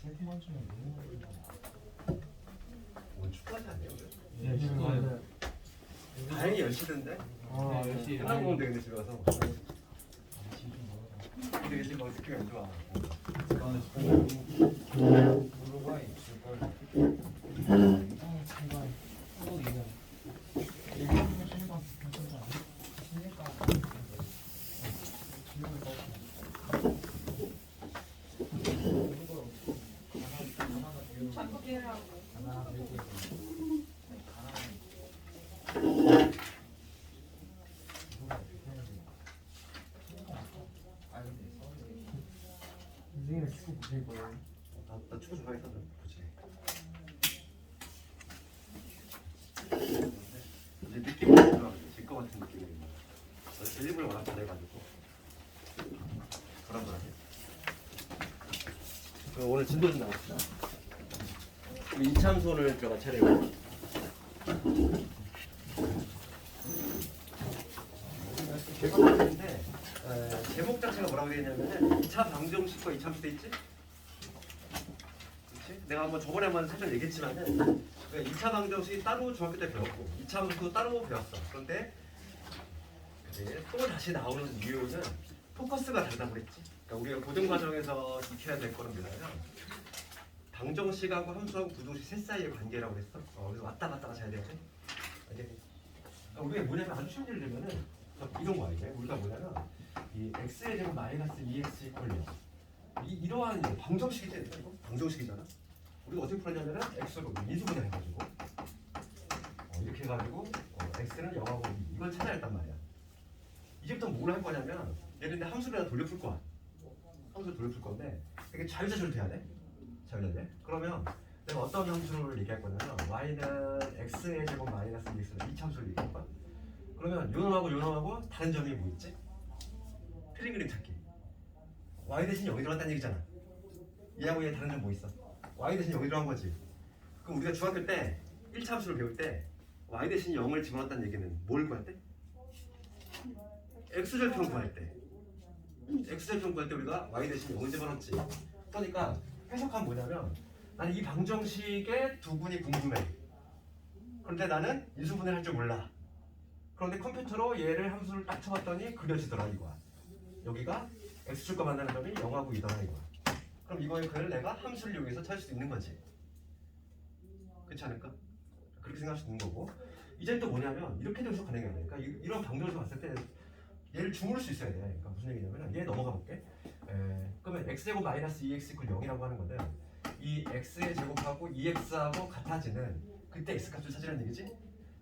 세트만 주면 너무 오늘 축구하지 않네요 오늘? 네, 지금 다행히 10시던데? 아, 10시. 끝나고 오면 되겠네 집에 가서 지금 좀 멀어서. 근데 지금 막 느낌이 안 좋아 블루가 있을 걸. 이상한 순간 또 이거 일본의 실감 괜찮잖아. 신일까? 지금 자꾸 깨라고. 하나 들고 선생님 축구 보실 거예요? 나 축구 좋아해서 그렇지 이제 느낌이 안 좋아 질것 같은 느낌이 나 드리블을 워낙 잘해가지고 불안불안해 오늘 진도 좀 나갑시다 이참손을 들어가 차례고 개관인데 제목 자체가 뭐라고 되어 있냐면은 2차 방정식과 이참수 돼 있지? 그렇지? 내가 한번 저번에 한번 살짝 얘기했지만은 2차 방정식이 따로 중학교 때 배웠고 2차 함수도 따로 배웠어. 그런데 이제 또 다시 나오는 이유는 포커스가 다르다고 그랬지. 그러니까 우리가 고등 과정에서 익혀야 될 거는 뭐냐면 방정식하고 함수하고 부등식 셋 사이의 관계라고 그랬어. 그래서 왔다 갔다가 잘 돼야 돼. 알겠니? 그러니까 우리가 뭐냐면 아주 쉬운 예를 들면은 이런 거야 이제 우리가 뭐냐면 이 x의 제곱 마이너스 2x 이퀄 0 이러한 이제 방정식이지 이거 방정식이잖아. 우리가 어떻게 풀었냐면은 x로 인수분해 해가지고 이렇게 해가지고 x는 0하고 2 이걸 찾아야 했단 말이야. 이제부터 뭘 할 거냐면 얘를 내 함수를 돌려 풀 거야. 함수를 돌려 풀 건데 이게 자유자재로 돼야 돼. 자유자재. 그러면 내가 어떤 함수를 얘기할 거냐면 y는 x의 제곱 마이너스 2x로 이 함수를 얘기할 거야. 그러면 요놈하고 요놈하고 다른 점이 뭐 있지? 틀린 그림 찾기. y 대신 여기 들어갔다는 얘기잖아. 얘하고 얘 다른 점 뭐 있어? y 대신 여기 들어간 거지. 그럼 우리가 중학교 때 1차 함수를 배울 때 y 대신 0을 집어넣었다는 얘기는 뭘 구할 때? x절편 구할 때. x절편 구할 때 우리가 y 대신 0을 집어넣었지. 그러니까 해석하면 뭐냐면 나는 이 방정식의 두 분이 궁금해. 그런데 나는 인수분해를 할 줄 몰라. 그런데 컴퓨터로 얘를 함수를 딱 쳐봤더니 그려지더라 이거야. 여기가 x축과 만나는 점이 0하고 2더라 이거야. 그럼 이거의 글을 내가 함수를 이용해서 찾을 수 있는 거지. 그렇지 않을까? 그렇게 생각할 수 있는 거고. 이제 또 뭐냐면 이렇게 돼서 가능이 아니야. 그러니까 이런 방정식을 봤을 때 얘를 주무를 수 있어야 돼. 그러니까 무슨 얘기냐면 얘 넘어가 볼게. 그러면 x제곱 마이너스 2x 이퀄 0이라고 하는 건데 이 x의 제곱하고 2x하고 같아지는 그때 x값을 찾으라는 얘기지?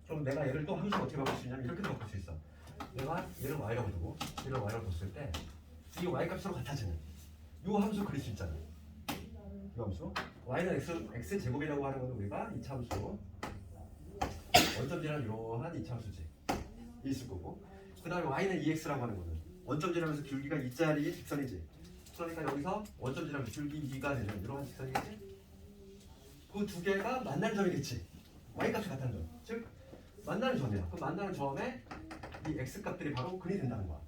그럼 내가 얘를 또 함수 어떻게 바꿀 수 있냐면 이렇게도 바꿀 수 있어. 내가 얘를 y라고 두고 얘를 y라고 뒀을 때 이 y값으로 같아지는 이 함수 그릴 수 있잖아. 이 함수 y는 x 제곱이라고 하는 건 우리가 이차함수 원점지라는 이러한 이차함수지 있을 거고 그 다음에 y는 2x라고 하는 거는 원점지라면서 줄기가 2짜리 직선이지. 그러니까 여기서 원점지라면 줄기 2가 되는 이러한 직선이겠지. 그 두 개가 만나는 점이겠지. y값이 같다는 점. 즉 만나는 점이야. 그럼 만나는 점에 이 x 값들이 바로 근이 된다는 거야.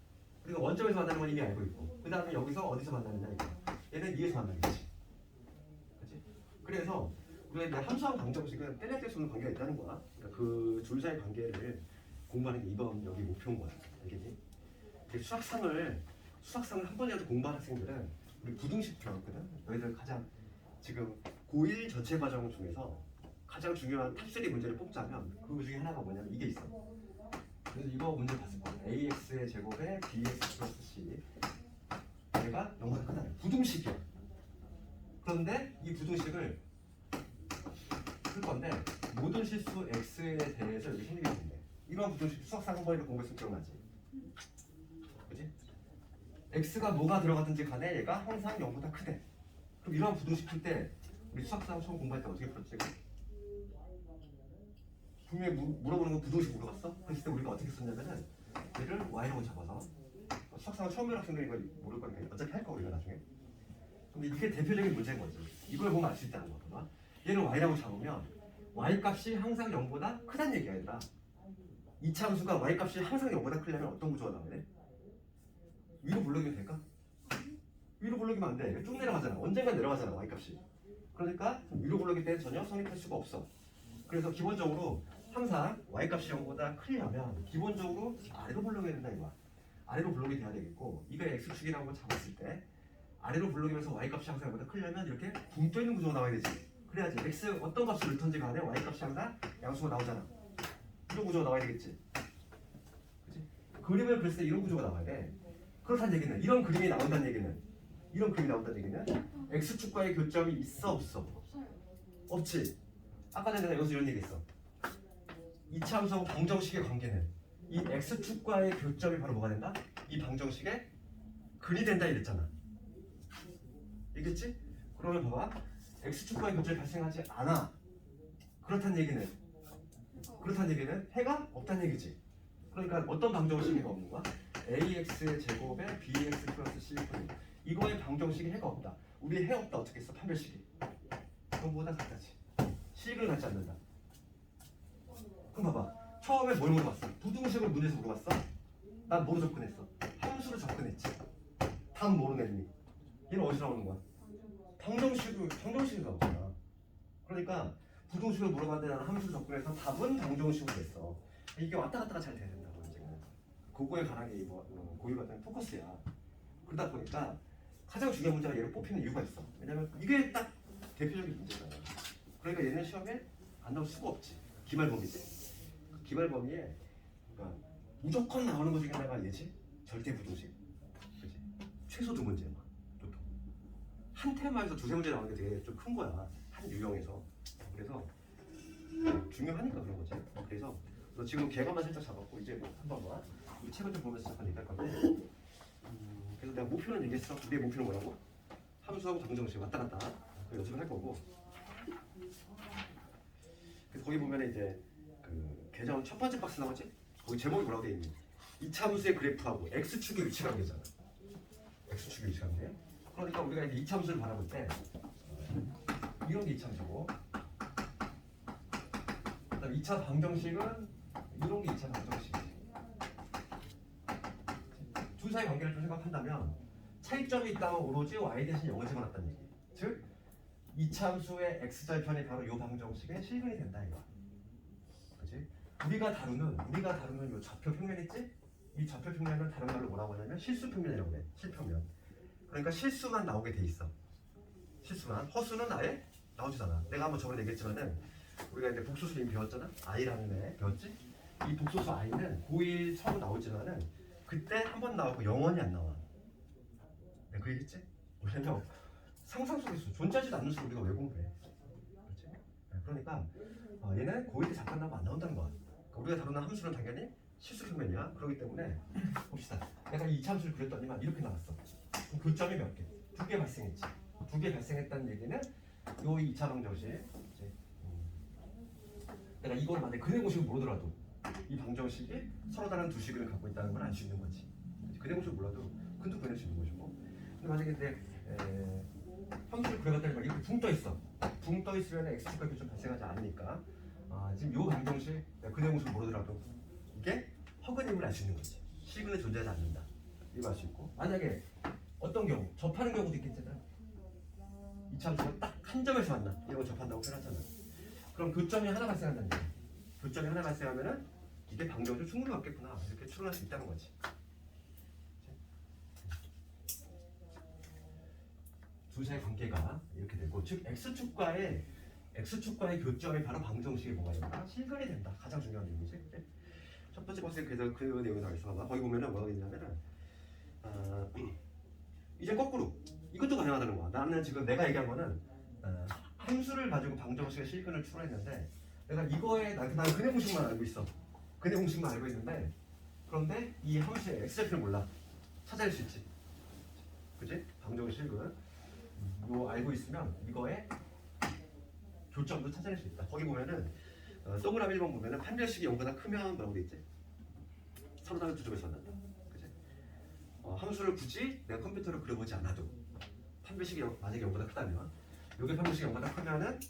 우리가 원점에서 만나는 건 이미 알고 있고 그 다음에 여기서 어디서 만나느냐 이거. 얘는 2에서 만나겠지. 그렇지? 그래서 우리가 이제 함수랑 방정식은 떼낼 수 없는 관계가 있다는 거야. 그러니까 그 둘 사이의 관계를 공부하는 게 이번 여기 목표인 거야. 알겠니? 수학상을 한 번이라도 공부한 학생들은 우리 부등식 배웠거든. 너희들 가장 지금 고1 전체 과정 중에서 가장 중요한 탑3 문제를 뽑자면 그 중에 하나가 뭐냐면 이게 있어. 그래서 이거 문제 봤을 거야. ax의 제곱에 bx 플러스 c 얘가 0보다 크다. 부등식이야. 그런데 이 부등식을 쓸 건데 모든 실수 x에 대해서 여기 생기게 된대. 이런 부등식 수학상 한 번이라도 공부했으면 기억나지? 그치? x가 뭐가 들어가든지 간에 얘가 항상 0보다 크대. 그럼 이런 부등식 풀 때 우리 수학상 처음 공부할 때 어떻게 풀었지? 분명히 물어보는 건 부등식 물어봤어? 그랬을 때 우리가 어떻게 썼냐면은 얘를 y라고 잡아서 수학상을 처음 배운 학생들이 이걸 모를 거니까 어차피 할 거 우리가 나중에. 근데 이게 대표적인 문제인 거지. 이걸 보면 알 수 있다는 거구나. 얘를 y라고 잡으면 y값이 항상 0보다 크다는 얘기가 아니라 이차함수가 y값이 항상 0보다 크려면 어떤 구조가 나와야 돼? 위로 불러기면 될까? 위로 불러기면 안 돼. 쭉 내려가잖아. 언젠가 내려가잖아 y값이. 그러니까 위로 블록일 때는 전혀 성립할 수가 없어. 그래서 기본적으로 항상 y값이 0보다 크려면 기본적으로 아래로 블록해야 된다 이거야. 아래로 블록이 돼야 되겠고 이거 x축이라고 걸 잡았을 때 아래로 블록이면서 y값이 항상 0보다 크려면 이렇게 붕 떠있는 구조가 나와야 되지. 그래야지 x 어떤 값을 넣던지 간에 y값이 항상 양수가 나오잖아. 이런 구조가 나와야 되겠지. 그치? 그림을 그렸을 때 이런 구조가 나와야 돼. 그렇다는 얘기는 이런 그림이 나온다는 얘기는 x축과의 교점이 있어 없어? 없어요. 없지. 아까 전에 내가 여기서 이런 얘기했어. 이차함수하고 방정식의 관계는 이 x축과의 교점이 바로 뭐가 된다? 이 방정식의 근이 된다 이랬잖아. 있겠지? 그러면 봐봐. x축과의 교점이 발생하지 않아. 그렇다는 얘기는 해가 없다는 얘기지. 그러니까 어떤 방정식이 해가 없는 거야? ax의 제곱에 bx 플러스 c분의 이거의 방정식이 해가 없다. 우리 해 없다 어떻게 했어? 판별식이. 그거보다 같다지. 식을 갖지 않는다. 그럼 봐봐. 처음에 뭘 물어봤어? 부등식으로 문제에서 물어봤어? 난 뭐로 접근했어? 함수로 접근했지. 답 모르겠니? 얘는 어디서 나오는 거야? 방정식으로 나오잖아. 그러니까 부등식으로 물어봤는데 나는 함수로 접근해서 답은 방정식으로 됐어. 이게 왔다 갔다가 잘 돼야 된다고 이제는. 그거에 관한 게 고유 같은 포커스야. 그러다 보니까 가장 중요한 문제가 얘를 뽑히는 이유가 있어. 왜냐면 이게 딱 대표적인 문제잖아. 그러니까 얘는 시험에 안 나올 수가 없지. 기말범위지. 기말범위에 그러니까 무조건 나오는 것 중에 하나가 얘지. 절대 부등식. 그렇지? 최소 두 문제. 보통 한 테마에서 두세 문제 나오는 게 되게 좀 큰 거야. 한 유형에서. 그래서 중요하니까 그런 거지. 그래서 너 지금 개감만 살짝 잡았고 이제 뭐 한 번만 이 책을 좀 보면서 잠깐 얘기할 건데. 그래서 내가 목표는 얘기했어. 우리의 목표는 뭐라고? 함수하고 방정식 왔다 갔다 연습을 할 거고. 그래서 거기 보면 이제 그 계정 첫 번째 박스 나오지? 거기 제목이 뭐라고 돼 있니? 이차함수의 그래프하고 x축의 위치 관계잖아. x축의 위치 관계. 그러니까 우리가 이제 이차함수를 바라볼 때 이런 게 이차함수고, 그다음 2차 방정식은 이런 게 2차 방정식이지. 둘 사이 관계를 좀 생각한다면 차이점이 있다면 오로지 y 대신 0을 집어넣었다는 얘기. 즉 2차 함수의 x절편이 바로 이 방정식의 실근이 된다 이거. 그렇지? 우리가 다루는 이 좌표 평면 있지? 이 좌표 평면은 다른 말로 뭐라고 하냐면 실수 평면이라고 해. 실평면. 그러니까 실수만 나오게 돼 있어. 실수만. 허수는 아예 나오지도 않아. 내가 한번 저번에 얘기했지만은 우리가 이제 복소수 이미 배웠잖아. i라는 애 배웠지? 이 복소수 i는 고1 처음 나오지만은 그때 한 번 나오고 영원히 안 나와. 내가 그 얘기했지? 왜냐면 상상 속에서 존재하지도 않는 수를 우리가 왜 공부해? 그렇지? 그러니까 얘는 고1 때 잠깐 나오면 안 나온다는 거야. 그러니까 우리가 다루는 함수는 당연히 실수 평면이야. 그렇기 때문에 봅시다. 내가 이 함수를 그렸더니만 이렇게 나왔어. 그럼 교점이 몇 개? 2개 발생했지. 2개 발생했다는 얘기는 요 2차 방정식. 내가 이걸 만약에 근의 공식을 모르더라도 이 방정식이 서로 다른 두 식을 갖고 있다는 걸 알 수 있는 거지. 근의 공식을 몰라도 근도 구해낼 수 있는 것이고. 근데 만약에 내 함수를 그려봤다는 걸 이렇게 붕 떠 있어. 붕 떠 있으면 x축과 교점 발생하지 않으니까 지금 요 방정식 근의 공식을 모르더라도 이게 허근임을 알 수 있는 거지. 실근에 존재하지 않는다. 이거 알 수 있고. 만약에 어떤 경우 접하는 경우도 있겠잖아. 이 함수가 딱 한 점에서 만나. 이거 접한다고 표현하잖아. 그럼 교점이 하나 발생한다는 거야. 교점이 하나 발생하면은 이게 방정식을 충분히 갖겠구나 이렇게 추론할 수 있다는 거지. 두 사이의 관계가 이렇게 되고, 즉 x축과의 교점이 바로 방정식이 뭐가 된다? 실근이 된다. 가장 중요한 내용이지. 그래? 첫 번째 박스에 그래서 그 내용이 나와 있어. 봐봐. 거기 보면은 뭐가 있냐면은 이제 거꾸로 이것도 가능하다는 거야. 나는 지금 내가 얘기한 거는 함수를 가지고 방정식의 실근을 추론했는데 내가 이거에 난 근의 공식만 알고 있어. 근의 공식만 알고 있는데 그런데 이 함수의 x절편을 몰라. 찾아낼 수 있지. 그치? 방정식 실근 요 알고 있으면 이거의 교점도 찾아낼 수 있다. 거기 보면은 동그라미 1번 보면은 판별식이 0보다 크면 뭐라고 돼 있지? 서로 다른 두 점에서 만난다. 그치? 함수를 굳이 내가 컴퓨터로 그려보지 않아도 판별식이 만약에 0보다 크다면 여기 판별식이 0보다 크면은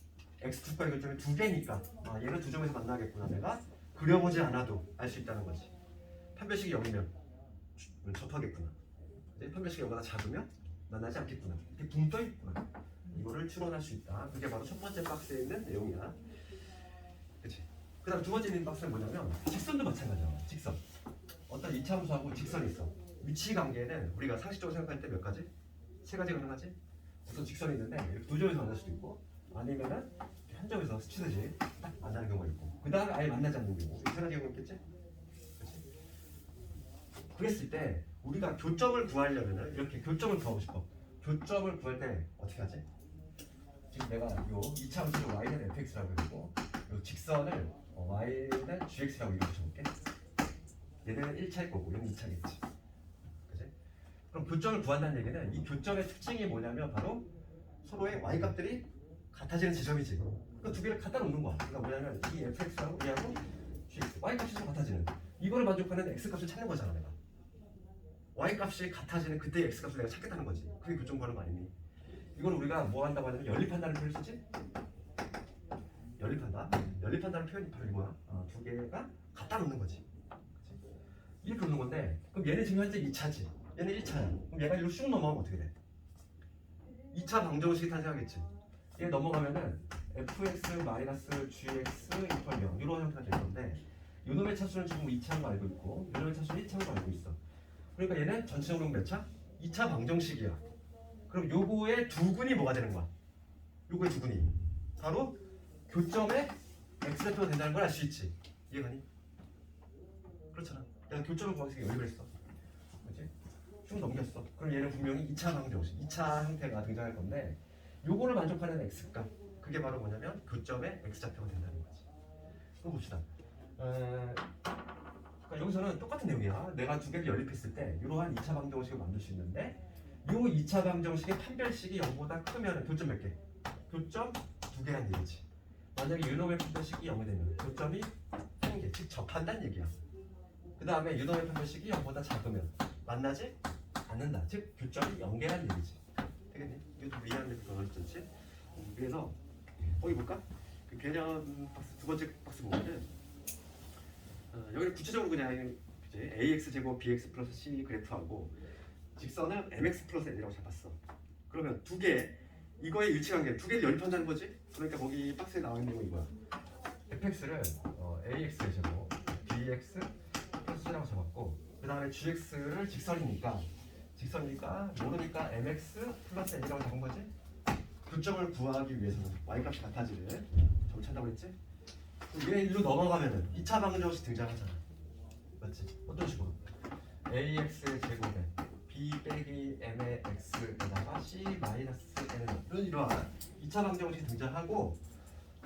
x축과의 교점이 두 개니까 얘는 두 점에서 만나겠구나. 내가 그려보지 않아도 알 수 있다는 거지. 판별식이 0이면 접하겠구나. 판별식이 0보다 작으면 만나지 않겠구나. 이렇게 붕 떠 있구나. 이거를 추론할 수 있다. 그게 바로 첫 번째 박스에 있는 내용이야. 그치? 그 다음 두 번째 있는 박스는 뭐냐면 직선도 마찬가지야. 직선. 어떤 이차함수하고 직선이 있어. 위치 관계는 우리가 상식적으로 생각할 때 몇 가지? 세 가지가 가능하지? 우선 직선이 있는데 이렇게 두 점에서 만날 수도 있고 아니면은 한 점에서 스치듯이 딱 만나는 경우가 있고 그 다음에 아예 만나지 않는 경우 이 세 가지 경우가 있겠지? 그치? 그랬을 때 우리가 교점을 구하려면은 이렇게 교점을 구하고 싶어. 교점을 구할 때 어떻게 하지? 지금 내가 요 2차 함수를 y는 fx라고 했고 요 직선을 y는 gx라고 이렇게 적을게. 얘는 1차일 거고 얘는 2차겠지. 그치? 그럼 교점을 구한다는 얘기는 이 교점의 특징이 뭐냐면 바로 서로의 y 값들이 같아지는 지점이지. 그 두 개를 갖다 놓는 거야. 그러니까 뭐냐면 이 fx하고 얘하고 gx y 값이 서로 같아지는 이거를 만족하는 x 값을 찾는 거잖아 내가. y 값이 같아지는 그때의 x 값을 내가 찾겠다는 거지. 그게 교점 구하는 거 아니니? 이걸 우리가 뭐 한다고 하냐면 연립한다는 표현을 쓰지? 연립한다. 연립한다는 표현이 바로 이거야. 두 개가 갖다 놓는 거지. 그치? 이렇게 놓는 건데 그럼 얘는 지금 현재 2차지. 얘는 1차야. 그럼 얘가 이리로 쑥 넘어가면 어떻게 돼? 2차 방정식이 탄생하겠지. 얘 넘어가면은 fx-gx 이퀄 0 이런 형태가 될 건데 요놈의 차수는 지금 2차로 알고 있고 요놈의 차수는 1차로 알고 있어. 그러니까 얘는 전체적으로 몇 차? 2차 방정식이야. 그럼 요거의 두근이 뭐가 되는 거야? 요거의 두근이 바로 교점에 x좌표가 된다는 걸 알 수 있지. 이해가니? 그렇잖아. 내가 교점을 구하기 위해서 연립을 했어. 그렇지? 쭉 넘겼어. 그럼 얘는 분명히 2차 방정식, 2차 형태가 등장할 건데 요거를 만족하는 x값 그게 바로 뭐냐면 교점에 x좌표가 된다는 거지. 그럼 봅시다. 그러니까 여기서는 똑같은 내용이야. 내가 두 개를 연립했을 때 이러한 2차 방정식을 만들 수 있는데 요 2차 방정식의 판별식이 0보다 크면 교점 몇 개? 교점 두 개란 얘기지. 만약에 유놈의 판별식이 0이 되면 교점이 한 개, 즉 접한다는 얘기야. 그 다음에 유놈의 판별식이 0보다 작으면 만나지 않는다. 즉 교점이 0개란 얘기지. 되겠니? 이것도 이해하는 데 어렵지? 그래서 거기 볼까? 그 개념 박스 두 번째 박스 보면은 여기는 구체적으로 그냥 이제 ax 제곱 bx 플러스 c 그래프하고 직선은 mx 플러스 n이라고 잡았어. 그러면 두 개 이거의 일치관계 두 개를 연립한다는 거지. 그러니까 거기 박스에 나와 있는 거 이거야. fx를 ax 제곱 bx 플러스 c라고 잡았고 그 다음에 gx를 직선이니까 모르니까 mx 플러스 n이라고 잡은 거지. 교점을 구하기 위해서는 y값이 같아지는 점을 찾는다고 했지. 얘 일로 넘어가면은 2차 방정식 등장하잖아. 맞지? 어떤 식으로? ax의 제곱에 b 빼기 m의 x에다가 c 마이너스 n은 이러한 2차 방정식이 등장하고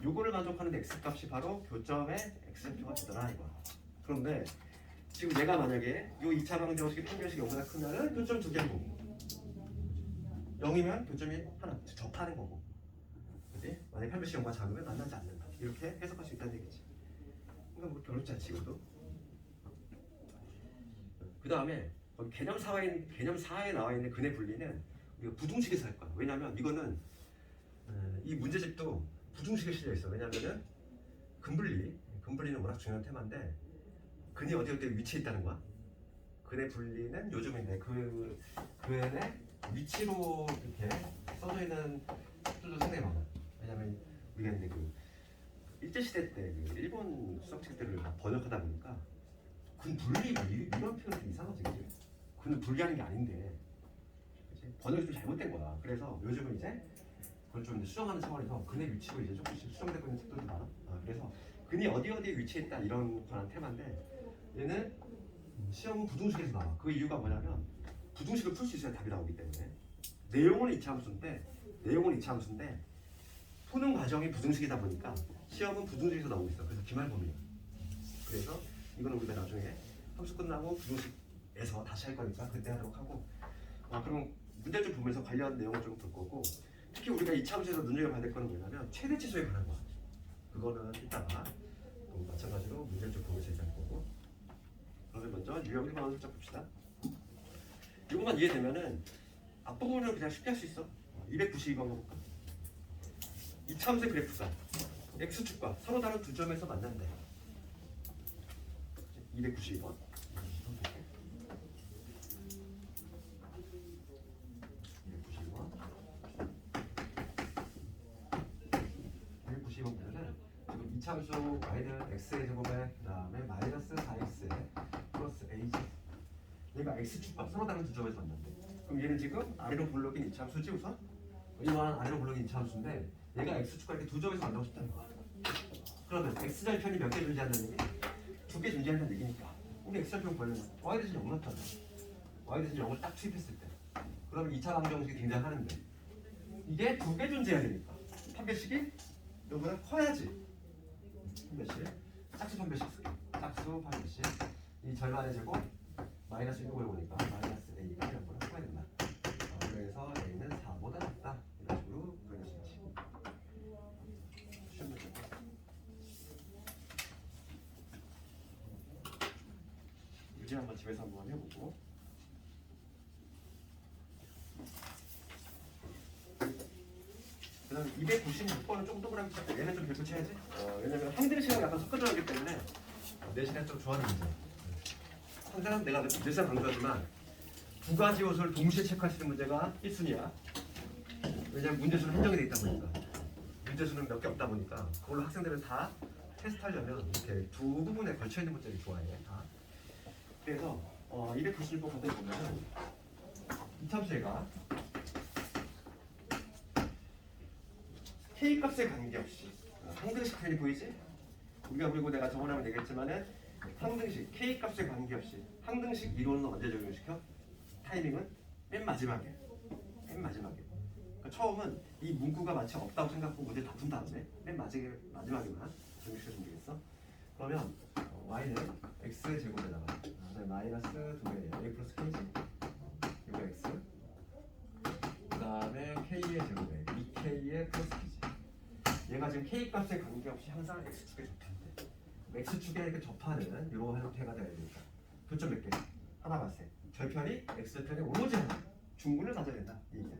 요거를 만족하는 x값이 바로 교점의 x좌표가 되더라 이거야. 그런데 지금 내가 만약에 요 2차 방정식의 판별식이 0보다 크면은 교점 두 개인 거고 0이면 교점이 하나 접하는 거고 그치? 만약에 판별식 0보다 작으면 만나지 않는다. 이렇게 해석할 수 있다는 얘기지. 그러니까 뭐 어렵지 않지 이것도. 그 다음에 개념 4에 나와 있는 근의 분리는 우리가 부등식에서 할 거야. 왜냐면 이거는 이 문제집도 부등식에 실려 있어. 왜냐면은 근분리는 워낙 중요한 테마인데 근이 어디 위치해 있다는 거야. 근의 분리는 요즘인데 근의 위치로 이렇게 써져 있는 수도 상당히 많아. 왜냐면 우리가 이제 그 일제시대 때 그 일본 수학책들을 번역하다 보니까 근 분리가 이런 표현이 좀 이상하지. 그치? 근을 분리하는 게 아닌데 그치? 번역이 좀 잘못된 거야. 그래서 요즘은 이제 그걸 좀 이제 수정하는 차원에서 근의 위치로 이제 조금씩 수정되고 있는 책들도 많아. 그래서 근이 어디에 위치했다 이런 관한 테마인데 얘는 시험은 부등식에서 나와. 그 이유가 뭐냐면 부등식을 풀 수 있어야 답이 나오기 때문에 내용은 2차 함수인데 푸는 과정이 부등식이다 보니까 시험은 부등식에서 나오고 있어. 그래서 기말범위야. 그래서 이거는 우리가 나중에 함수 끝나고 부등식에서 다시 할 거니까 그때 하도록 하고 그럼 문제 좀 보면서 관련 내용을 좀 볼 거고 특히 우리가 2차 함수에서 눈여겨봐야 될 거는 뭐냐면 최대치수에 관한 거야. 그거는 이따가 또 마찬가지로 문제를 좀 보면서 얘기할 거고 그러면 먼저 유형 1번 살짝 봅시다. 이것만 이해되면은 앞부분을 그냥 쉽게 할 수 있어. 292번 볼까? 2차 함수의 그래프가 x축과 서로 다른 두 점에서 만난대. 292번. 이차함수 y는 x의 제곱에 그 다음에 마이너스 4x에 플러스 a지. 얘가 x축과 서로 다른 두 점에서 만난대. 그럼 얘는 지금 아래로 볼록인 이차함수지 우선? 이거는 아래로 볼록인 이차함수인데 얘가 x축과 이렇게 두 점에서 만나고 싶다는 거야. 그러면 x절편이 몇 개 존재한다는 얘기? 두 개 존재한다는 얘기니까 우리 x절편 보려면 y 대신 0 넣잖아. y 대신 0을 딱 투입했을 때 그러면 2차 방정식이 등장하는데 이게 두 개 존재해야 되니까 판별식이 이거보다 커야지. 판별식 짝수 판별식 쓰기. 짝수 판별식 이 절반의 제곱 마이너스 6을 보니까 마이너스 a가 0보다 커야 된다. 그래서 a는 4보다 작다. 이런 식으로 그릴 수 있지. 시험 문제. 유지 한번 집에서 한번 해보고. 그다음 296번은 조금 동그랗게 쳤다. 얘는 좀 별표쳐야지. 왜냐면 항등식하고 약간 섞어 들어가기 때문에 내신에 좀 좋아하는 문제. 항상 내가 늘상 강조하지만 두 가지 요소를 동시에 체크할 수 있는 문제가 1순위야. 왜냐면 문제수는 한정이 돼 있다 보니까. 문제수는 몇 개 없다 보니까 그걸로 학생들은 다 테스트하려면 이렇게 두 부분에 걸쳐 있는 문제를 좋아해. 다. 그래서 296번 가운데 보면은 이참수가 K 값에 관계없이 항등식 표현이 보이지? 우리가 그리고 내가 저번에 한번 얘기했지만은 항등식 K 값에 관계없이 항등식 이론은 언제 적용시켜? 타이밍은 맨 마지막에. 그러니까 처음은 이 문구가 마치 없다고 생각하고 문제를 다 푼 다음에 맨 마지막에만 적용시켜주면 되겠어? 그러면 y는 x 제곱에다가 마이너스 2배 a 플러스 k지? 이거 x 그 다음에 k의 제곱에 2k의 플러스 k지. 얘가 지금 k 값에 관계없이 항상 x축에 접하는데 x축에 이렇게 접하는 이런 형태가 되어야 되니까 교점 몇 개? 하나가 세. 절편이 x절편이 오로지 하나 중근을 가져야 된다 이 얘기야.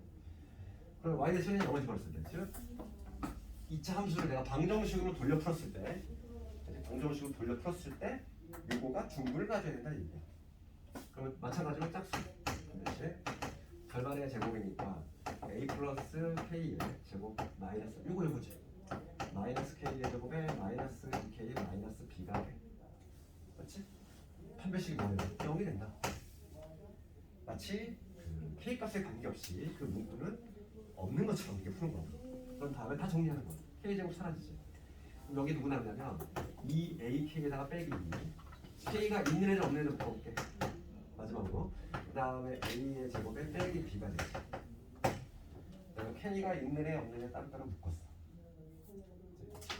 그럼 y 대신에 0을 집어넣었을 때 즉 2차 함수를 내가 방정식으로 돌려 풀었을 때 방정식으로 돌려 풀었을 때 요거가 중근을 가져야 된다 이 얘기야. 그러면 마찬가지로 짝수 반드시 절반의 제곱이니까 a 플러스 k의 제곱 마이너스 요거지 마이너스 k의 제곱에 마이너스 2k의 마이너스 b가 돼. 맞지? 판별식이 뭐예요? 0이 된다. 마치 그 k 값에 관계없이 그 문구는 없는 것처럼 이렇게 푸는 거고. 그럼 다음에 다 정리하는 거야. k 제곱 사라지지. 그럼 여기 누구 나오냐면 2ak에다가 빼기 2 k가 있는 애를 없는 애를 묶어볼게. 마지막으로 그 다음에 a의 제곱에 빼기 b가 되지. 내가 k가 있는 애 없는 애 따로따로 묶었어.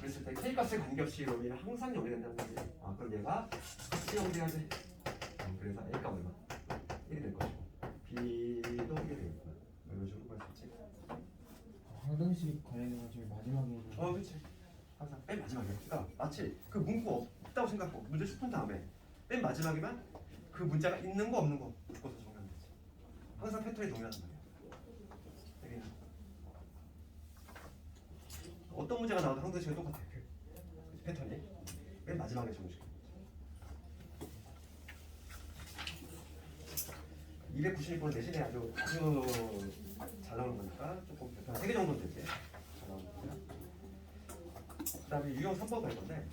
그랬을 때 k 값에 관계없이 이러면 항상 0이 된다는 거지. 그럼 얘가 같이 0이 돼야 돼. 그래서 a가 얼마? 1이 될 것이고 b도 1이 되겠구나. 이런 식으로 볼 수 있지. 항등식 관련해가지고 마지막에 그렇지. 항상 맨 마지막에. 그러니까 마치 그 문구 없다고 생각하고 문제 푼 다음에 맨 마지막에만 그 문자가 있는 거 없는 거 묶어서 정리하면 되지. 항상 패턴이 동일하단 말이야. 되게 어떤 문제가 나와도 항등식은 똑같아. 그 패턴이 맨 마지막에 적용시켜. 296번 대신에 아주 잘 나오는 거니까 조금 패턴 3개 정도는 되지. 잘 나오는 거고요. 그 다음에 유형 3번 갈 건데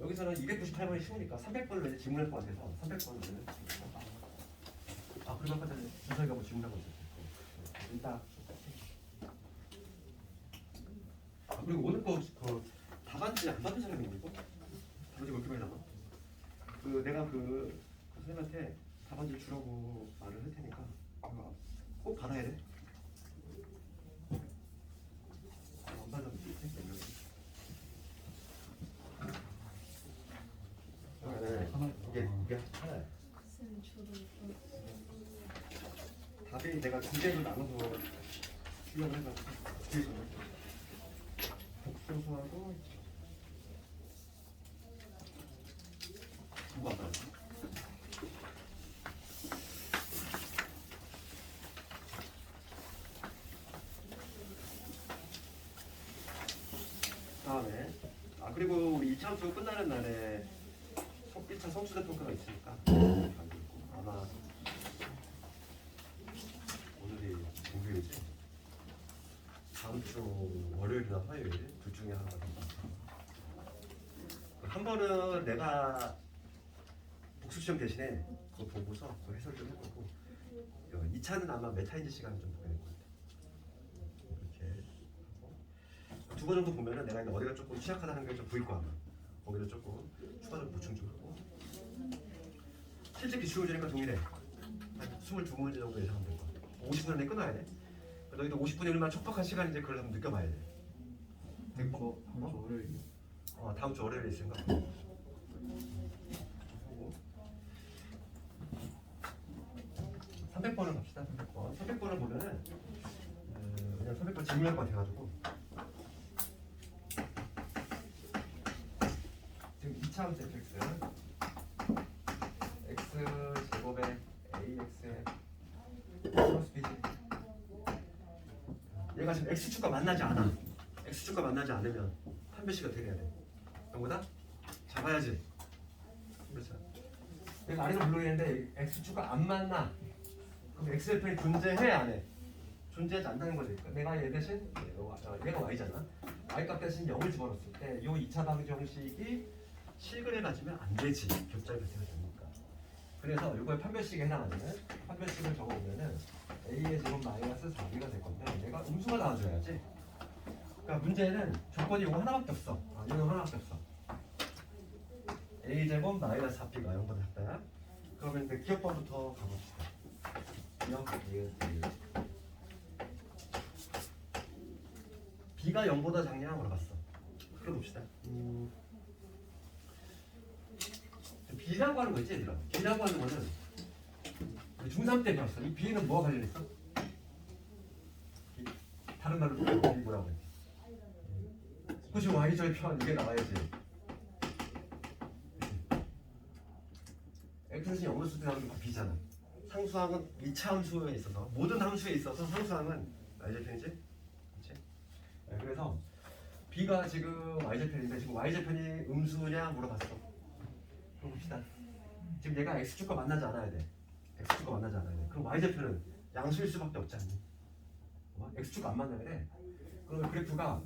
여기서는 298번이 쉬우니까 300번을 왠지 질문할 것 같아서 300번을 그럼 아까 전에 준석이가 뭐 질문하고 있었어요. 일단 그리고 오늘 그 답안지 안 받은 사람이 있고 답안지 왜 이렇게 많이 남아? 내가 그 선생님한테 답안지 주라고 말을 할 테니까 그거 꼭 받아야 돼. 안 받아도 돼. 이게 하나야. 답이 내가 두 개로 나눠서 출력을 해서 복소수하고 누구 안 받았어? 다음에 그리고 우리 2차 함수 끝나는 날에 1차 성취자 평가가 있으니까 아마 오늘이 목요일이지. 다음 주 주 월요일이나 화요일 둘 중에 하나가 된다. 한 번은 내가 복습 시험 대신에 그거 보고서 그 해설 좀 해보고 2차는 아마 메타인지 시간을 좀 보게 될 것 같아. 이렇게 하고 두 번 정도 보면은 내가 이제 어디가 조금 취약하다는 게 좀 보일 거야. 거기도 조금 추가적으로 보충 좀 하고 실제 기출 문제니까 동일해. 한 22문제 정도 예상하면 될 것 같아. 50분 안에 끊어야 돼. 너희도 50분이 얼마나 촉박한 시간인지 그걸 한번 느껴봐야 돼. 다음 주 월요일. 다음 주 월요일에 있으니까. 300번을 갑시다. 300번. 300번을 보면은 그냥 300번 질문할 것 같아가지고 지금 2차함수 fx x 제곱에 ax에 플러스 b지. 얘가 지금 x축과 만나지 않아. x축과 만나지 않으면 판별식이 어떻게 돼야 돼? 이거보다 잡아야지. 그렇죠. 내가 아래로 불러있는데 x축과 안 만나. 그럼 x절편이 존재해 안 해? 존재하지 않다는 거지. 내가 얘 대신 얘가 y잖아. y값 대신 0을 집어넣었을 때 이 2차 방정 형식이 실근에 가지면 안 되지. 격자의 발생이 되니까. 그래서 이거의 판별식에 해당하는 판별식을 적어보면은 a의 제곱 마이너스 4b가 될 건데 내가 음수가 나와줘야지. 그러니까 문제는 조건이 이거 하나밖에 없어. 이거 하나밖에 없어. a 제곱 마이너스 4b가 0보다 작다. 그러면 이제 기억번부터 가봅시다. B가 0보다 작냐 물어봤어. 풀어봅시다. B라고 하는 거지 얘들아. B라고 하는 거는 중3 때 배웠어. 이 B는 뭐가 관련있어? 다른 말로 B 뭐라고 해? 그치 Y절편 이게 나와야지. X는 0을 쓸 때 나오는 게 B잖아. 상수항은 2차 함수에 있어서 모든 함수에 있어서 상수항은 y절편이지? 그렇지? 네, 그래서 b가 지금 y절편인데 지금 y절편이 음수냐 물어봤어. 그럼 봅시다. 지금 얘가 x축과 만나지 않아야 돼. x축과 만나지 않아야 돼. 그럼 y절편은 양수일 수밖에 없지 않니? x축과 안 만나야 돼. 그러면 그래프가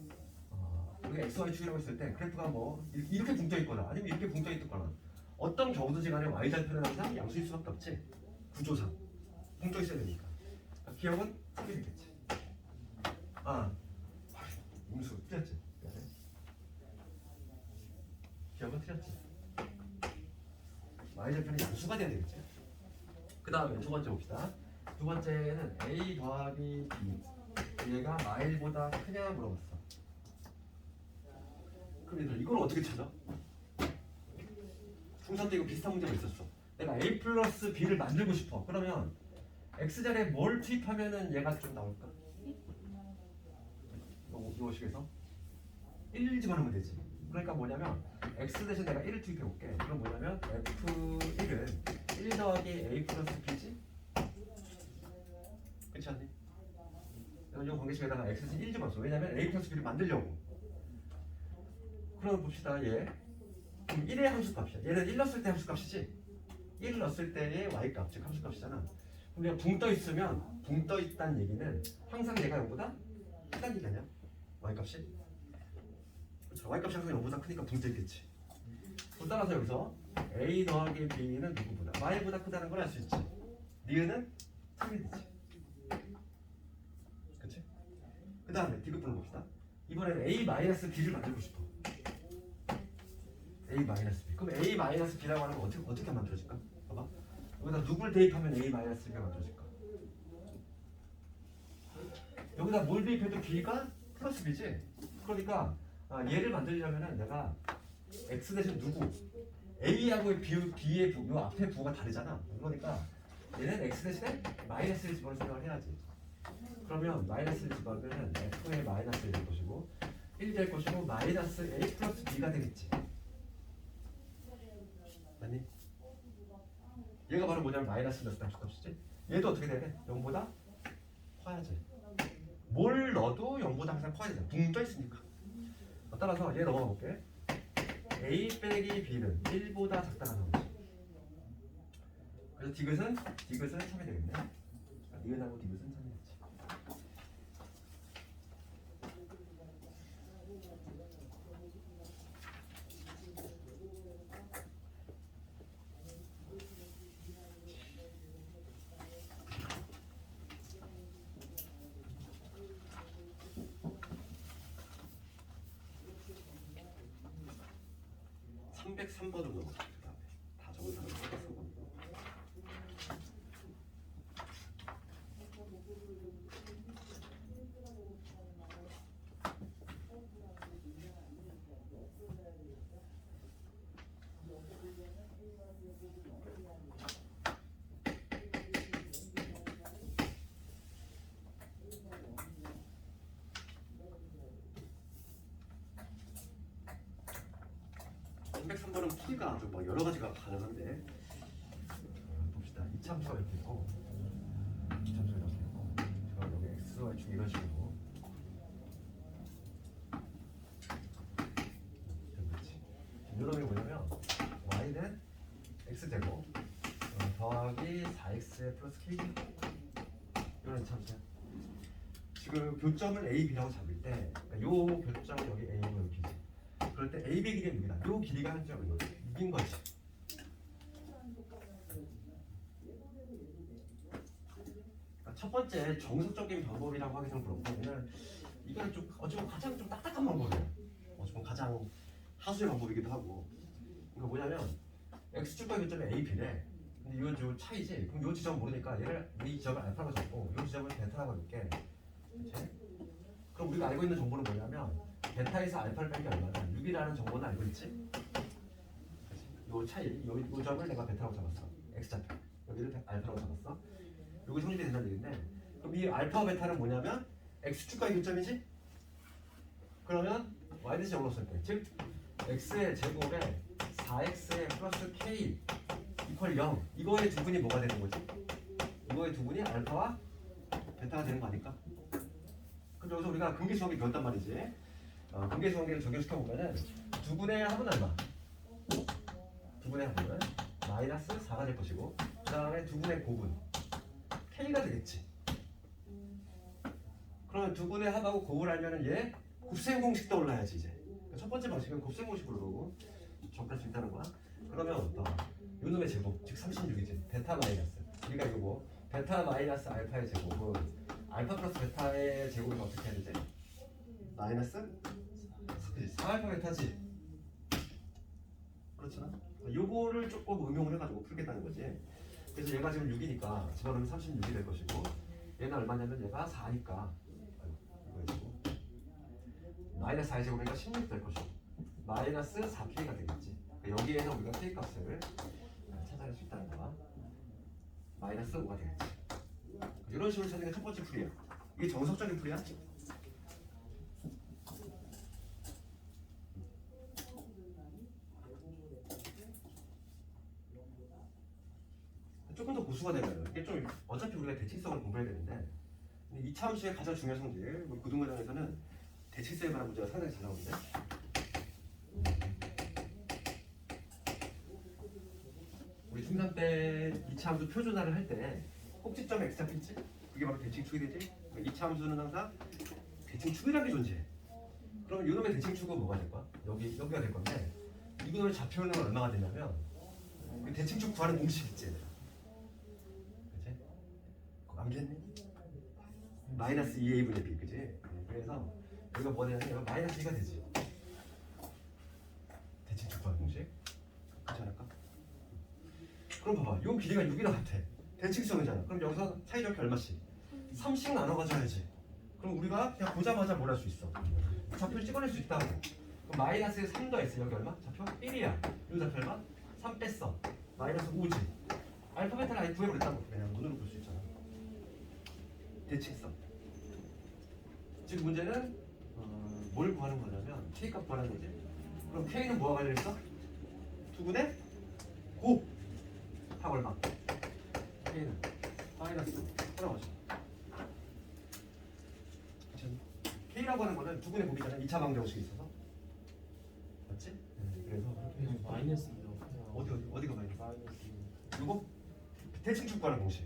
우리가 xy축이라고 했을 때 그래프가 뭐 이렇게 붕떠 있거나 아니면 이렇게 붕떠 있거나 어떤 경우든지 간에 y절편은 항상 양수일 수밖에 없지. 구조상 붕떠 있어야 되니까. 기억은 크게 되겠지. 음수 틀렸지. 기억은 틀렸지. y절편이 양수가 돼야 되겠지. 그 다음에 두 번째 봅시다. 두 번째는 a 더하기 b 얘가 마일보다 크냐 물어봤어. 그럼 얘들아 이걸 어떻게 찾아? 중3 때 이거 비슷한 문제가 있었어. 내가 a 플러스 b를 만들고 싶어. 그러면 x자리에 뭘 투입하면은 얘가 좀 나올까? 이거식에서 1 집어넣으면 되지. 그러니까 뭐냐면 x 대신 내가 1을 투입해 볼게. 그럼 뭐냐면 f1은 1 더하기 a 플러스 b지? 그렇지 않니? 이 관계식에다가 x 대신 1 집어넣었어. 왜냐면 a 플러스 b를 만들려고. 그럼 봅시다. 얘 그럼 1의 함수값이야. 얘는 1 넣었을 때 함수값이지? 1 넣었을 때의 y값, 즉 함수값이잖아. 그럼 얘가 붕 떠 있으면 붕 떠 있다는 얘기는 항상 얘가 0보다 크다는 얘기 아니야? y값이? 그렇죠. y값이 항상 0보다 크니까 붕 떠 있겠지. 따라서 여기서 a 더하기 b는 누구보다? y보다 크다는 걸 알 수 있지. 니은은 3이 되지. 그치? 그 다음에 디귿분을 봅시다. 이번에는 a-b를 만들고 싶어. a-b. 그럼 a-b라고 하는 거 어떻게 만들어질까? 봐봐. 여기다 누굴 대입하면 a-b가 만들어질까? 여기다 뭘 대입해도 b가 플러스 b지? 그러니까 얘를 만들려면은 내가 x 대신 누구? a하고의 b의 부, 요 앞에 부가 다르잖아. 그러니까 얘는 x 대신에 마이너스를 집어넣을 생각을 해야지. 그러면 마이너스를 집어넣으면 f의 마이너스를 될 것이고 1이 될 것이고 마이너스 a 플러스 b가 되겠지. 맞니? 얘가 바로 뭐냐면 마이너스 몇 함수값이지? 얘도 어떻게 돼야 돼? 0보다 커야지. 뭘 넣어도 0보다 항상 커야 돼. 붕 떠 있으니까. 따라서 얘 넘어가 볼게. a 빼기 b는 1보다 작다라는 거지. 그래서 디귿은 3이 되겠네. 니은하고 디귿은 3이 되지. 303번으로 넘어갑니다. 그 다음에 다 적은 사람은 303번이고. 번은 풀이가 아주 막 여러 가지가 가능한데 봅시다. 이참수가 이렇게 있고 이참수가 이렇게 있고 제가 여기 x와 축 이런 식으로 그렇지. 이런 게 뭐냐면 y는 x제곱 더하기 4x 플러스 k 이런 이참수야. 지금 교점을 a, b라고 잡을 때 요 교점 여기 a고 여기 b지. 그럴 때 a, b 길이가 6이다. 요 길이가 한 점은 6인 거지. 그러니까 첫 번째 정석적인 방법이라고 하기 좀 그렇고 왜냐면 이건 좀 어찌보면 가장 좀 딱딱한 방법이에요. 어찌보면 가장 하수의 방법이기도 하고. 그러니까 뭐냐면 x축과 교점이 a, b래. 근데 이건 좀 차이지. 그럼 요 지점 모르니까 얘를 이 지점을 알파로 잡고 요 지점을 베타라고 할게. 그렇지? 그럼 우리가 알고 있는 정보는 뭐냐면 베타에서 알파를 뺀 게 얼마나? 6이라는 정보는 알고 있지? 요 차이, 요 점을 내가 베타라고 잡았어. x좌표. 여기를 알파라고 잡았어. 여기 성립이 된다는 얘기인데 그럼 이 알파 베타는 뭐냐면 x축과의 교점이지? 그러면 y-는 0으로 쓸 때, 즉 x의 제곱에 4x의 플러스 k 이퀄 0 이거의 두 분이 뭐가 되는 거지? 이거의 두 분이 알파와 베타가 되는 거 아닐까? 그럼 여기서 우리가 근계수학을 배웠단 말이지. 근계수학을 적용시켜보면은 두 분의 합은 얼마? 두 분의 합은 마이너스 4가 될 것이고 그 다음에 두 분의 곱은 k가 되겠지. 그러면 두 분의 합하고 곱을 알면은 얘 곱셈 공식 떠올라야지 이제. 첫 번째 방식은 곱셈 공식으로 접할 수 있다는 거야. 그러면 요 놈의 제곱, 즉 36이지. 베타 마이너스. 우리가 이거 뭐 베타 마이너스 알파의 제곱은 알파 플러스 베타의 제곱은 어떻게 해야 되지? 마이너스 4알파 베타지. 그렇잖아. 요거를 조금 응용을 해가지고 풀겠다는 거지. 그래서 얘가 지금 6이니까 집어넣으면 36이 될 것이고 얘는 얼마냐면 얘가 4니까 이거 해주고 마이너스 4의 제곱이니까 16 될 것이고 마이너스 4k가 되겠지. 그러니까 여기에서 우리가 k 값을 찾아낼 수 있다는 거야. 마이너스 5가 되겠지. 이런 식으로 찾는 게 첫 번째 풀이야. 이게 정석적인 풀이야. 조금 더 고수가 되면 이게 좀 어차피 우리가 대칭성을 공부해야 되는데 이 참수의 가장 중요한 성질 우리 고등과정에서는 대칭성에 관한 문제가 상당히 잘 나오는데 우리 중3 때 이차함수 표준화를 할 때 꼭지점 x좌표 있지? 그게 바로 대칭축이 되지? 이차함수는 항상 대칭축이라는 게 존재해. 그러면 이놈의 대칭축은 뭐가 될 거야? 여기가 될 건데 이놈의 좌표는 얼마가 되냐면 그 대칭축 구하는 공식 있지 얘들아. 그치? 암기했니? 마이너스 2a분의 b 그치? 그래서 여기가 뭐가 되냐면 여기가 마이너스 2가 되지. 대칭축 구하는 공식 괜찮을까? 그럼 봐봐 요 길이가 6이랑 같아. 대칭성이잖아. 그럼 여기서 사이좋게 얼마씩? 3씩 나눠가져야지. 그럼 우리가 그냥 보자마자 뭘 할 수 있어? 좌표를 찍어낼 수 있다고. 그럼 마이너스에 3 더했어. 여기 얼마? 좌표 1이야. 요 좌표 얼마? 3 뺐어. 마이너스 5지. 알파벳을 아예 구해버렸다고. 그냥 눈으로 볼 수 있잖아. 대칭성. 지금 문제는 뭘 구하는 거냐면 k 값 구하는 거지. 그럼 k는 뭐가 걸려있어? 두분의 곱. 합 얼마? k는 마이너스 하나가죠. k라고 하는 거는 두분의 곱이잖아. 2차 방정식이 있어서. 맞지? 그래서 마이너스 어디가 마이너스? 마이너스 이거 대칭축 구하는 공식.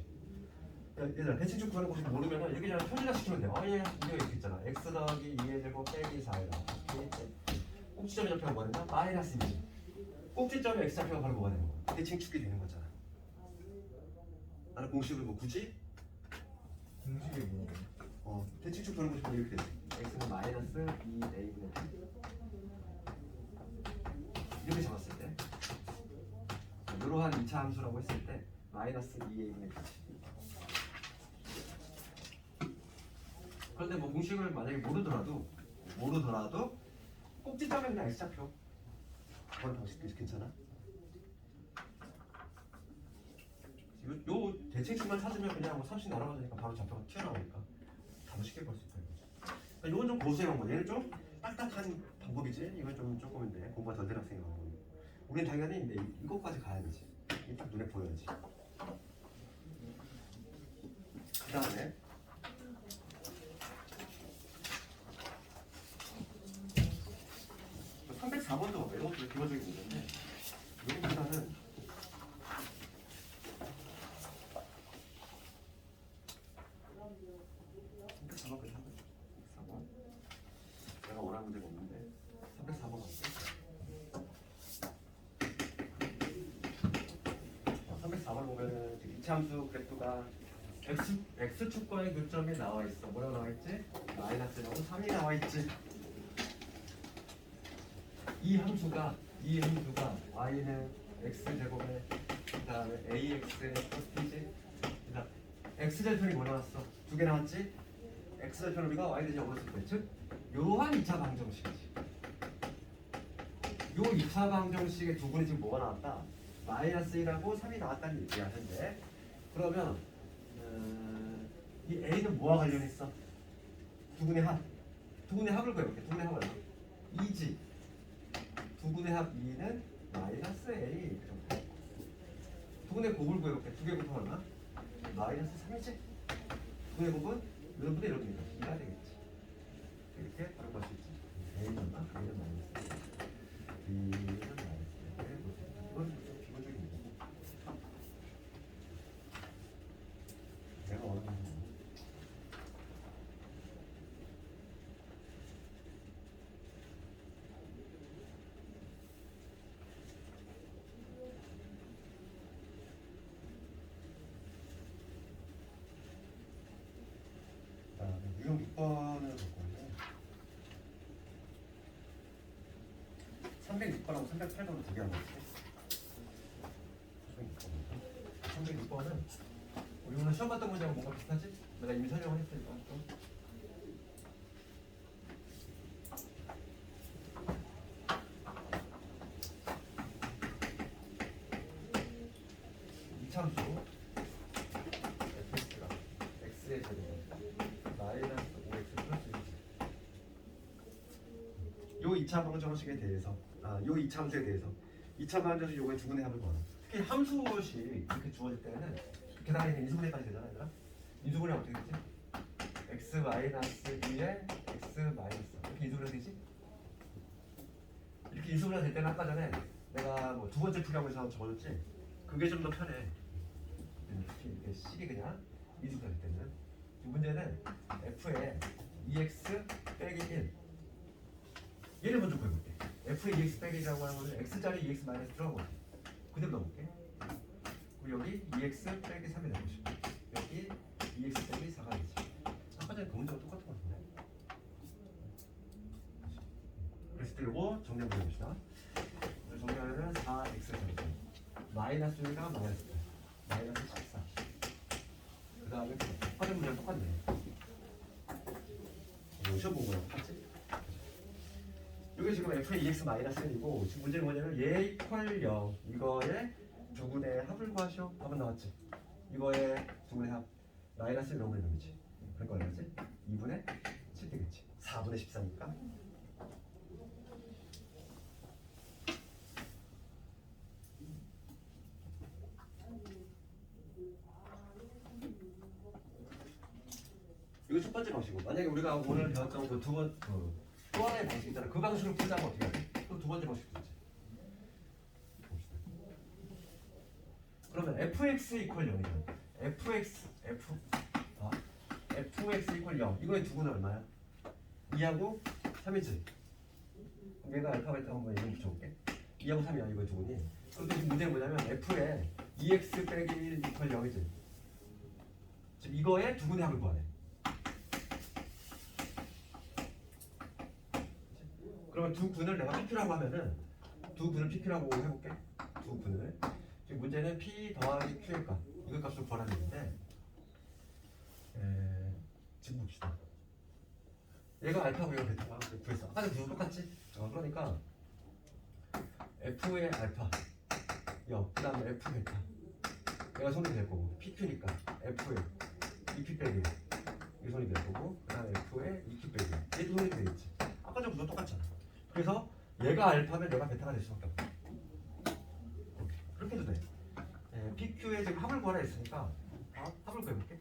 얘들아 대칭축 구하는 공식 모르면은 여기 그냥 표준화 시키면 돼. 얘 이거 이렇게 있잖아. x 더하기 2의 제곱 빼기 4이다. 꼭지점의 좌표가 뭐가 되냐? 마이너스 2지. 꼭지점의 x 좌표가 바로 뭐가 되는 거야? 대칭축이 되는 거잖아. 나는 공식을 뭐 굳이 공식이 뭐야? 대칭축 구하는 공식은 이렇게 돼. x는 마이너스 2a분의 1 이렇게 잡았을 때 이러한 2차 함수라고 했을 때 마이너스 2a분의 b. 그런데 뭐 공식을 만약에 모르더라도 꼭지점에 그냥 x좌표 그런 방식도 괜찮아. 요 대칭식만 찾으면 그냥 뭐 30 날아가니까 바로 좌표가 튀어나오니까 바로 쉽게 볼 수 있다 이거지. 그러니까 이건 좀 고수의 방법. 얘는 좀 딱딱한 방법이지. 이건 좀 조금인데 공부가 덜 된 학생이 방법. 우리는 당연히 근데 이것까지 가야 되지. 이게 딱 눈에 보여야지. 그 다음에 304번도 이것도 기본적인 문제인데 이거보다는 304번까지 하면 304번 내가 원하는 문제가 없는데 304번 할게. 304번 보면은 이차함수 그래프가 x축과의 교점이 나와 있어. 뭐라고 나와 있지? 마이너스라고 3이 나와 있지. 이 함수가 y는 x제곱에 그 다음에 ax의 플러스 t지. 그다음 x절편이 뭐 나왔어? 두 개 나왔지? x절편 우리가 y 대신 적었을 때, 즉 요한 2차 방정식이지. 요 2차 방정식의 두 분이 지금 뭐가 나왔다? 마이너스 1하고 3이 나왔다는 얘기야. 현재 그러면 이 a는 뭐와 관련있어? 두분의 합. 두분의 합을 구해볼게. 두분의 합은 얼마? 2지. 두분의 합 2는 마이너스 a. 두분의 곱을 구해볼게. 두 개 곱하면 얼마? 마이너스 3이지. 두분의 곱은 몇 분의 1입니다. 2가 되겠지. 이렇게 바로 볼 수 있지. a는 얼마? a는 마이너스 1. b는 마이너스 1. 이건 좀 기본적인 문제고. 내가 원하는 유형 6번을 볼 건데 306번하고 308번을 두개 하고 있어. 306번은 우리 오늘 시험 봤던 문제하고 뭔가 비슷하지? 내가 이미 설명을 했으니까 좀. 이참수 fx가 x의 제곱 마이너스 5x 플러스 1. 요 2차 방정식에 대해서 요 2차 함수에 대해서 2차 방정식 요거의 두 분의 합을 구하라. 특히 함수식 이렇게 주어질 때는 계산이 인수분해까지 되잖아 얘들아. 인수분해 어떻게 되지? x 마이너스 2에 x 마이너스 이렇게 인수분해 되지? 이렇게 인수분해 될 때는 아까 전에 내가 뭐 두 번째 풀이하고 해서 적어줬지? 그게 좀 더 편해. 이렇게 식이 그냥 인수분해 될 때는. 지금 문제는 f에 2x 빼기 1 얘를 먼저 구해볼게. f의 2x 빼기 1이라고 하는 거는 x짜리 2x 마이너스 들어간 거지. 그대로 넣어볼게. 그리고 여기 2x 빼기 3이 되고 싶어. 여기 2x 빼기 4가 되지. 아까 전에 그 문제가 똑같은 거 같은데. 그랬을 때 이거 정리해 보봅시다. 정리하면은 4x 되죠. 마이너스 1가 마이너스 8. 마이너스 14. 그 다음에 똑같은 문제랑 똑같네. 시험 본 거랑 똑같지? 이게 지금 f의 2x 마이너스 1이고 지금 문제는 뭐냐면 얘 이퀄 0 이거에 두 분의 합을 구하시오. 답은 나왔지? 이거에 두 분의 합 마이너스 1 오면 0이지. 그러니까 얼마지? 2분의 7 되겠지. 4분의 14니까 이거 첫 번째 방식이고 만약에 우리가 오늘 배웠던 그 또 하나의 방식 있잖아. 그 방식으로 풀자면 어떻게 하지? 또 두 번째 방식도 있지. 봅시다. 그러면 fx 이퀄 0이면 fx 이퀄 0 이거의 두 분은 얼마야? 2하고 3이지. 얘가 알파 베타 한번 이름 붙여볼게. 2하고 3이야 이거의 두 분이. 그런데 지금 문제는 뭐냐면 f에 2x 빼기 1 이퀄 0이지. 지금 이거의 두 분의 합을 구하래. 그러면 두 분을 내가 PQ라고 하면은 두 분을 PQ라고 해볼게. 두 분을 이 문제는 P 더하기 Q의 값 이거 값을 구하라는 얘기인데 지금 봅시다. 얘가 알파고 얘가 베타가 F에서 아까 전에 똑같지? 그러니까 F의 알파 그 다음에 F 베타 얘가 손이 될 거고 PQ니까 F의 2P 빼기 이 손이 될 거고 그 다음에 F의 2Q 빼기 얘도 손이 되겠지. 아까 전부터 똑같잖아. 그래서 얘가 알파면 얘가 베타가 될 수밖에 없어. 그렇게 해도 돼. PQ에 지금 합을 구하라 했으니까 합을 구해볼게.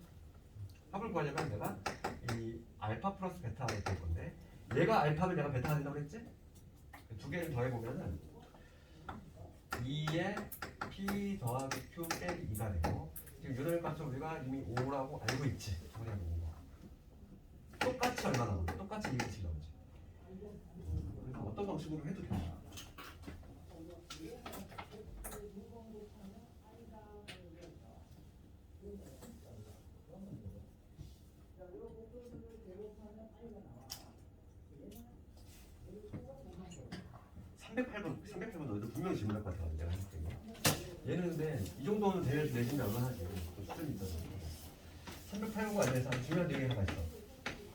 합을 구하려면 내가 이 알파 플러스 베타가 될 건데 얘가 알파면 얘가 베타가 된다고 그랬지? 두 개를 더해보면은 2에 P 더하기 Q 빼기 2가 되고 지금 유도의 값을 우리가 이미 5라고 알고 있지. 정리하고 5. 똑같이 얼마 나오지? 똑같이 2가 나오지. 그래서 어떤 방식으로 해도 돼. 너희도 분명히 질문할 것 같아. 내가 했을 때. 얘는 근데 이 정도는 내신다 얼마나 하지? 수준이 있어서. 308번과 관련해서 아주 중요한 얘기 하나 있어.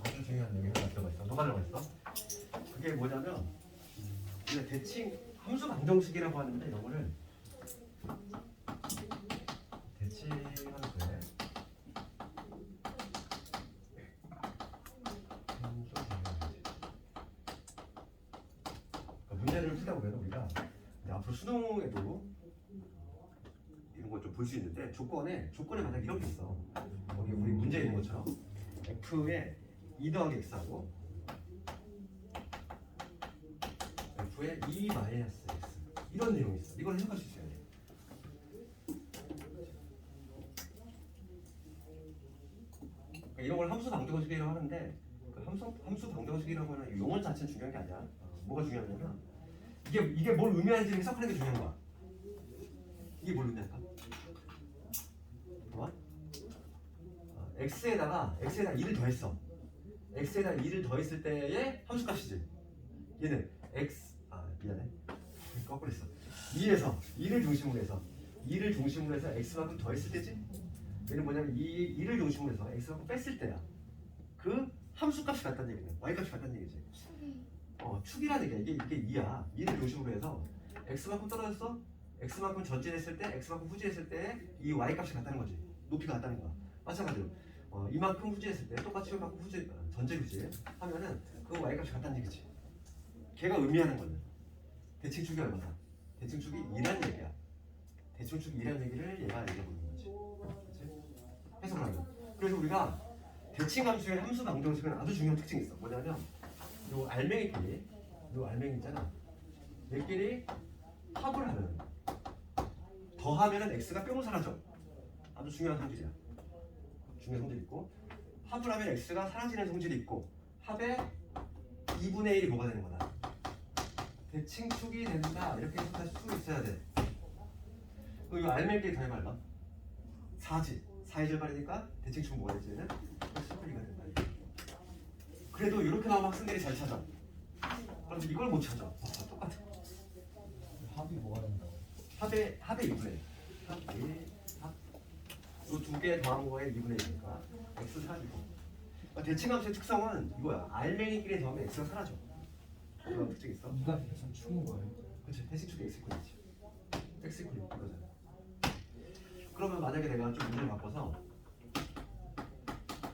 아주 중요한 얘기 하나 들어가 있어. 뭐가 들어가 있어? 그게 뭐냐면 우리가 대칭 함수 방정식이라고 하는데 이런 거를 대칭 함수에 문제를 풀다 보면 우리가 앞으로 수능에도 이런 걸 좀 볼 수 있는데 조건에 만약 이런 게 있어. 우리 문제에 있는 것처럼 F에 2 더하기 X하고 F에 2 마이너스 X 이런 내용이 있어. 이걸 해석할 수 있어야 돼. 그러니까 이런 걸 함수 방정식이라고 하는데 그 함수 방정식이라고 하는 용어 자체는 중요한 게 아니야. 뭐가 중요하냐면 이게 뭘 의미하는지 해석하는 게 중요한 거야. 이게 뭘 의미할까? 봐봐. x에다가 2를 더했어. x에다가 2를 더했을 때의 함수값이지. 얘는 미안해. 거꾸로 했어. 2를 중심으로 해서 x만큼 더했을 때지. 얘는 뭐냐면 2를 중심으로 해서 x만큼 뺐을 때야. 그 함수값이 같다는 얘기네. y값이 같다는 얘기지. 축이라는 얘기야. 이게 2야. 2를 중심으로 해서 x만큼 떨어졌어. x만큼 전진했을 때, x만큼 후진했을 때 이 y값이 같다는 거지. 높이가 같다는 거야. 마찬가지로 이만큼 후진했을 때 똑같이 이만큼 전진 후진 하면은 그 y값이 같다는 얘기지. 걔가 의미하는 거는 대칭축이 얼마다? 대칭축이 2라는 얘기야. 대칭축이 2라는 얘기를 얘가 얘기해보는 거지. 그치? 해석을 하면. 그래서 우리가 대칭함수의 함수 방정식은 아주 중요한 특징이 있어. 뭐냐면 요 알맹이끼리 있잖아. 얘끼리 합을 하면 더하면은 x가 뿅 사라져. 아주 중요한 성질이야. 중요한 성질이 있고 합을 하면 x가 사라지는 성질이 있고 합의 2분의 1이 뭐가 되는 거다? 대칭축이 된다. 이렇게 해석할 수 있어야 돼. 그럼 이 알맹이끼리 더해봐봐. 4지. 4의 절반이니까 대칭축은 뭐가 되지? 얘는 x+2가 된다. 그래도 이렇게 나오면 학생들이 잘 찾아. 그런데 이걸 못 찾아. 똑같아. 합이 뭐가 된다고? 합의 2분의 1. 이 두 개 더한 거에 2분의 1이니까 x 사라지고. 대칭함수의 특성은 이거야. 알맹이끼리 더하면 x가 사라져. 그런 특징이 있어. 이가 계산 축인 거예요? 그렇지. 대칭축이 x 이퀄이지. x 이퀄 이거잖아. 그러면 만약에 내가 좀 문제를 바꿔서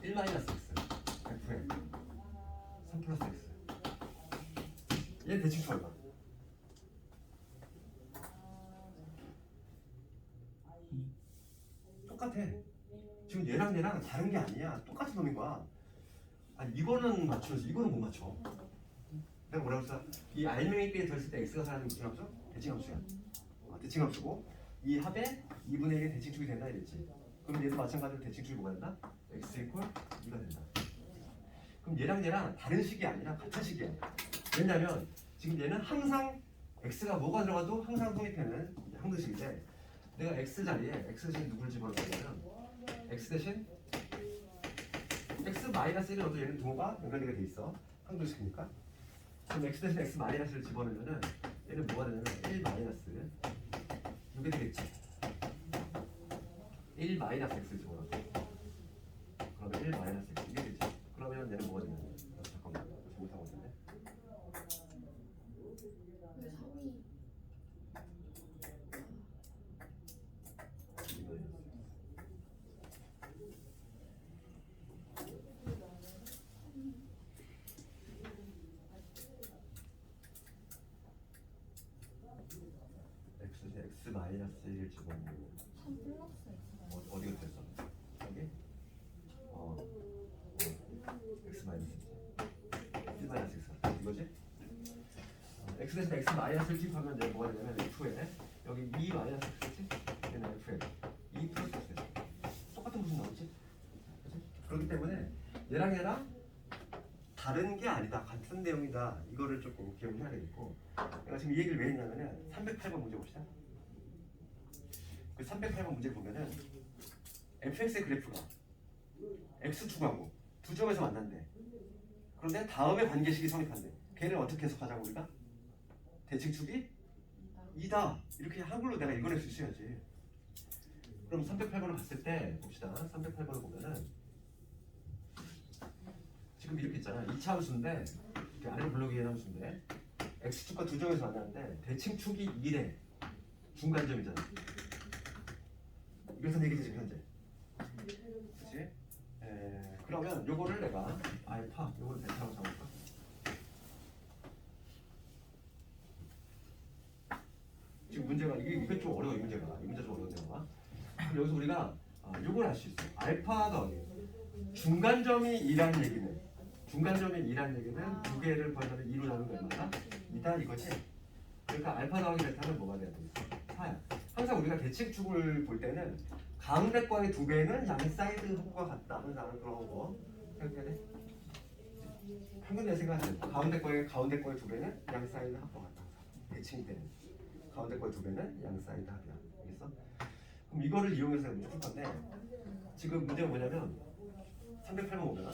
1 마이너스 x f에 3 플러스 x 얘 대칭축 얼마? 똑같아. 지금 얘랑 다른 게 아니야. 똑같은 놈인 거야. 아니 이거는 맞추면서 이거는 못 맞춰. 내가 뭐라고 했어? 이 알맹이끼리 더했을 때 x가 사라지는 무슨 함수? 대칭함수야. 대칭함수고 이 합에 2분의 1의 대칭축이 된다 이랬지. 그럼 얘도 마찬가지로 대칭축이 뭐가 된다? x 이퀄 2가 된다. 그럼 얘랑 다른 식이 아니라 같은 식이야. 왜냐면 지금 얘는 항상 x가 뭐가 들어가도 항상 성립되는 항등식인데 내가 x 자리에 x 대신 누구를 집어넣으면 x 대신 x 마이너스 1을 넣어도 얘는 등호가 연결되게 돼 있어. 항등식이니까. 그럼 x 대신 x 마이너스를 집어넣으면은 얘는 뭐가 되냐면 1 마이너스 이게 되겠지. 1 마이너스 x를 집어넣어. 그러면 1 마이너스 x 이게 되지. 그러면 얘는 뭐가 되냐? 잠깐만 잘못한 것 같은데. 왜 3이 x 마이너스 1을 집어넣고 3 플러스 X가 어디가 됐어? 여기? x 마이너스 1 마이너스 x 이거지? x 대신 x 마이너스를 투입하면 이제 뭐가 되냐면 f에 여기 2 마이너스 x지? 얘는 f에 2 플러스 x 되죠. 똑같은 무슨 나오지? 그치? 그렇기 때문에 얘랑 다른 게 아니다. 같은 내용이다. 이거를 조금 기억을 해야 되겠고 내가 지금 이 얘기를 왜 했냐면은 308번 문제 봅시다. 그 308번 문제 보면은 fx의 그래프가 x축하고 두 점에서 만난대. 그런데 다음에 관계식이 성립한대. 걔를 어떻게 해석하자고 우리가? 대칭축이 2다. 이렇게 한글로 내가 읽어낼 수 있어야지. 그럼 308번을 봤을 때 봅시다. 308번을 보면은 지금 이렇게 있잖아. 2차 함수인데 이렇게 아래로 블록이 함수인데 x축과 두 점에서 만나는데 대칭축이 2래. 중간점이잖아. 이래서 얘기지 지금 현재. 그렇지? 그러면 요거를 내가 알파, 요거를 베타라고 잡을까? 지금 문제가 이게 좀 어려워. 이 문제가 좀 어려워. 그럼 여기서 우리가 요걸 알 수 있어. 알파 더하기 중간점이 2라는 얘기는 두 개를 벌면 2로 나누는 거 얼마다? 2다 이거지? 그러니까 알파 더하기 베타는 뭐가 돼야 되겠어? 4야. 항상 우리가 대칭축을 볼 때는 가운데과의 두 배는 양 사이드 합과 같다. 항상 그런 거 생각해야 돼. 평균 내 생각하는 가운데과의 두 배는 양 사이드 합과 같다. 대칭이 되는 가운데과의 두 배는 양 사이드 합이야. 알겠어? 그럼 이거를 이용해서 문제 풀 건데 지금 문제가 뭐냐면 308번 보면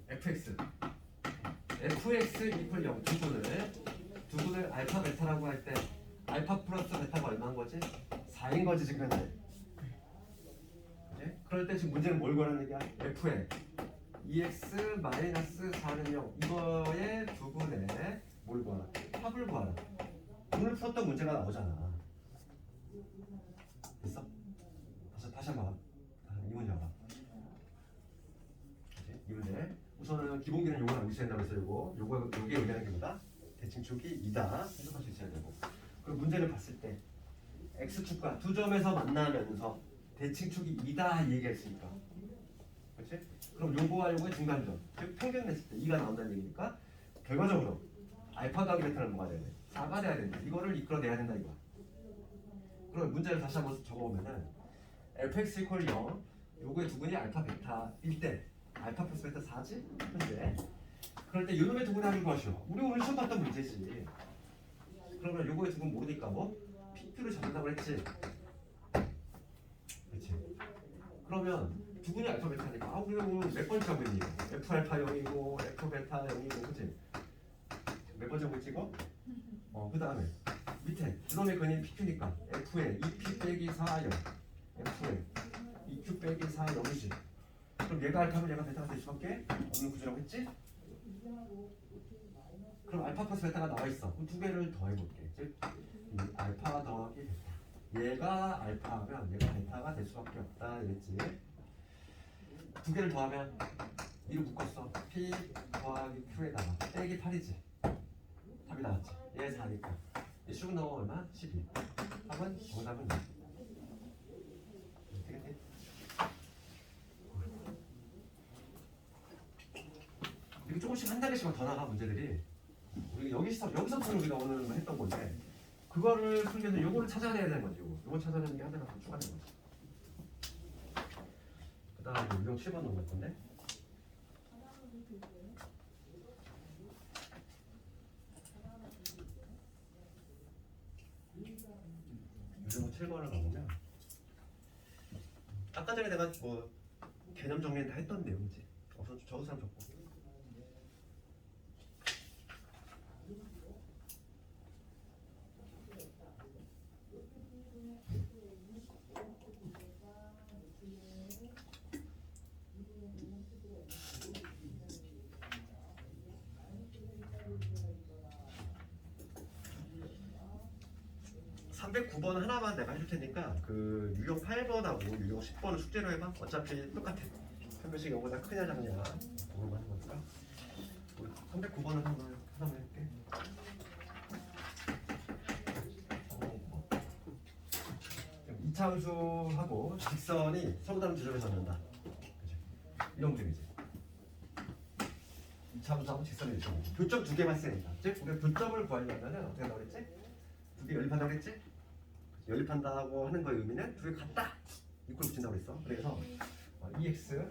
fx 이퀄 0 두 분을 알파 베타라고 할 때 알파 플러스 베타가 얼마인 거지? 4인 거지 지금 현재. 그치? 그럴 때 지금 문제는 뭘 구하는 얘기야? f에 2x 마이너스 4는 0 이거의 두 분의 뭘 구하라? 합을 구하라. 오늘 풀었던 문제가 나오잖아. 됐어? 다시 한번 봐. 이 문제 봐봐. 이 문제 우선은 기본기는 요걸 알고 있어야 된다고 했어요. 요게 의미하는 게 뭐다? 대칭축이 2다 해석할 수 있어야 되고 그리고 문제를 봤을 때 x축과 두 점에서 만나면서 대칭축이 2다 얘기했으니까 그렇지? 그럼 요거와 요거의 중간점 즉 평균 냈을 때 2가 나온다는 얘기니까 결과적으로 알파 더하기 베타는 뭐가 돼야 돼? 4가 돼야 된다. 이거를 이끌어내야 된다 이거야. 그럼 문제를 다시 한번 적어보면은 fx 이퀄 0 요거의 두 분이 알파 베타일 때 알파 플러스 베타 4지? 현재 그럴 때 요놈의 두 분의 합을 구하시오. 우리 오늘 시험 봤던 문제지. 그러면 요거의 두 분 모르니까 뭐? PQ를 잡는다고 했지. 그렇지. 그러면 두 분이 알파 베타니까 우리가 오늘 몇 번 잡고 있니? F 알파 0이고 F 베타 0이고 그치? 몇 번 잡고 있지 이거? 그 다음에 밑에 요놈의 근인 PQ니까 F에 2P 빼기 4 0 F에 2Q 빼기 4 0이지. 그럼 얘가 알파면 얘가 베타가 될 수밖에 없는 구조라고 했지? 그럼 알파 플러스 베타가 나와 있어. 그럼 두 개를 더해볼게. 즉 알파 더하기 베타. 얘가 알파면 얘가 베타가 될 수밖에 없다 이랬지. 두 개를 더하면 2로 묶었어. P 더하기 Q에다가 빼기 8이지. 답이 나왔지. 얘 4니까. 얘 쑥 넣어 얼마? 12. 답은 정답은 2. 이게 조금씩 한 달씩만 더 나가 문제들이. 우리가 여기서부터 우리가 오늘 했던 건데 그거를 풀면서 요거를 찾아내야 되는 거지. 요거 찾아내는 게 한 달만 더 추가되는 거지. 그 다음에 유형 7번 넘을 건데 유형 7번을 가보면 아까 전에 내가 뭐 개념 정리는 다 했던 내용이지. 적은 사람 적고 309번 하나만 내가 해줄 테니까 그 유형 8번하고 유형 10번을 숙제로 해봐. 어차피 똑같아. 편별식 이거보다 크냐 작냐 그걸로 하는 거니까. 309번은 하나만 해볼게. 이차함수하고 직선이 서로 다른 지점에서 만난다. 그치? 이런 문제이지. 이차함수하고 직선이 이점. 교점 두 개만 쓰니까. 즉 우리가 교점을 구하려면은 어떻게 한다고 그랬지? 두 개 연립한다고 그랬지? 연립한다고 하는 거의 의미는 두 개 같다. 이걸 붙인다고 그랬어. 그래서 EX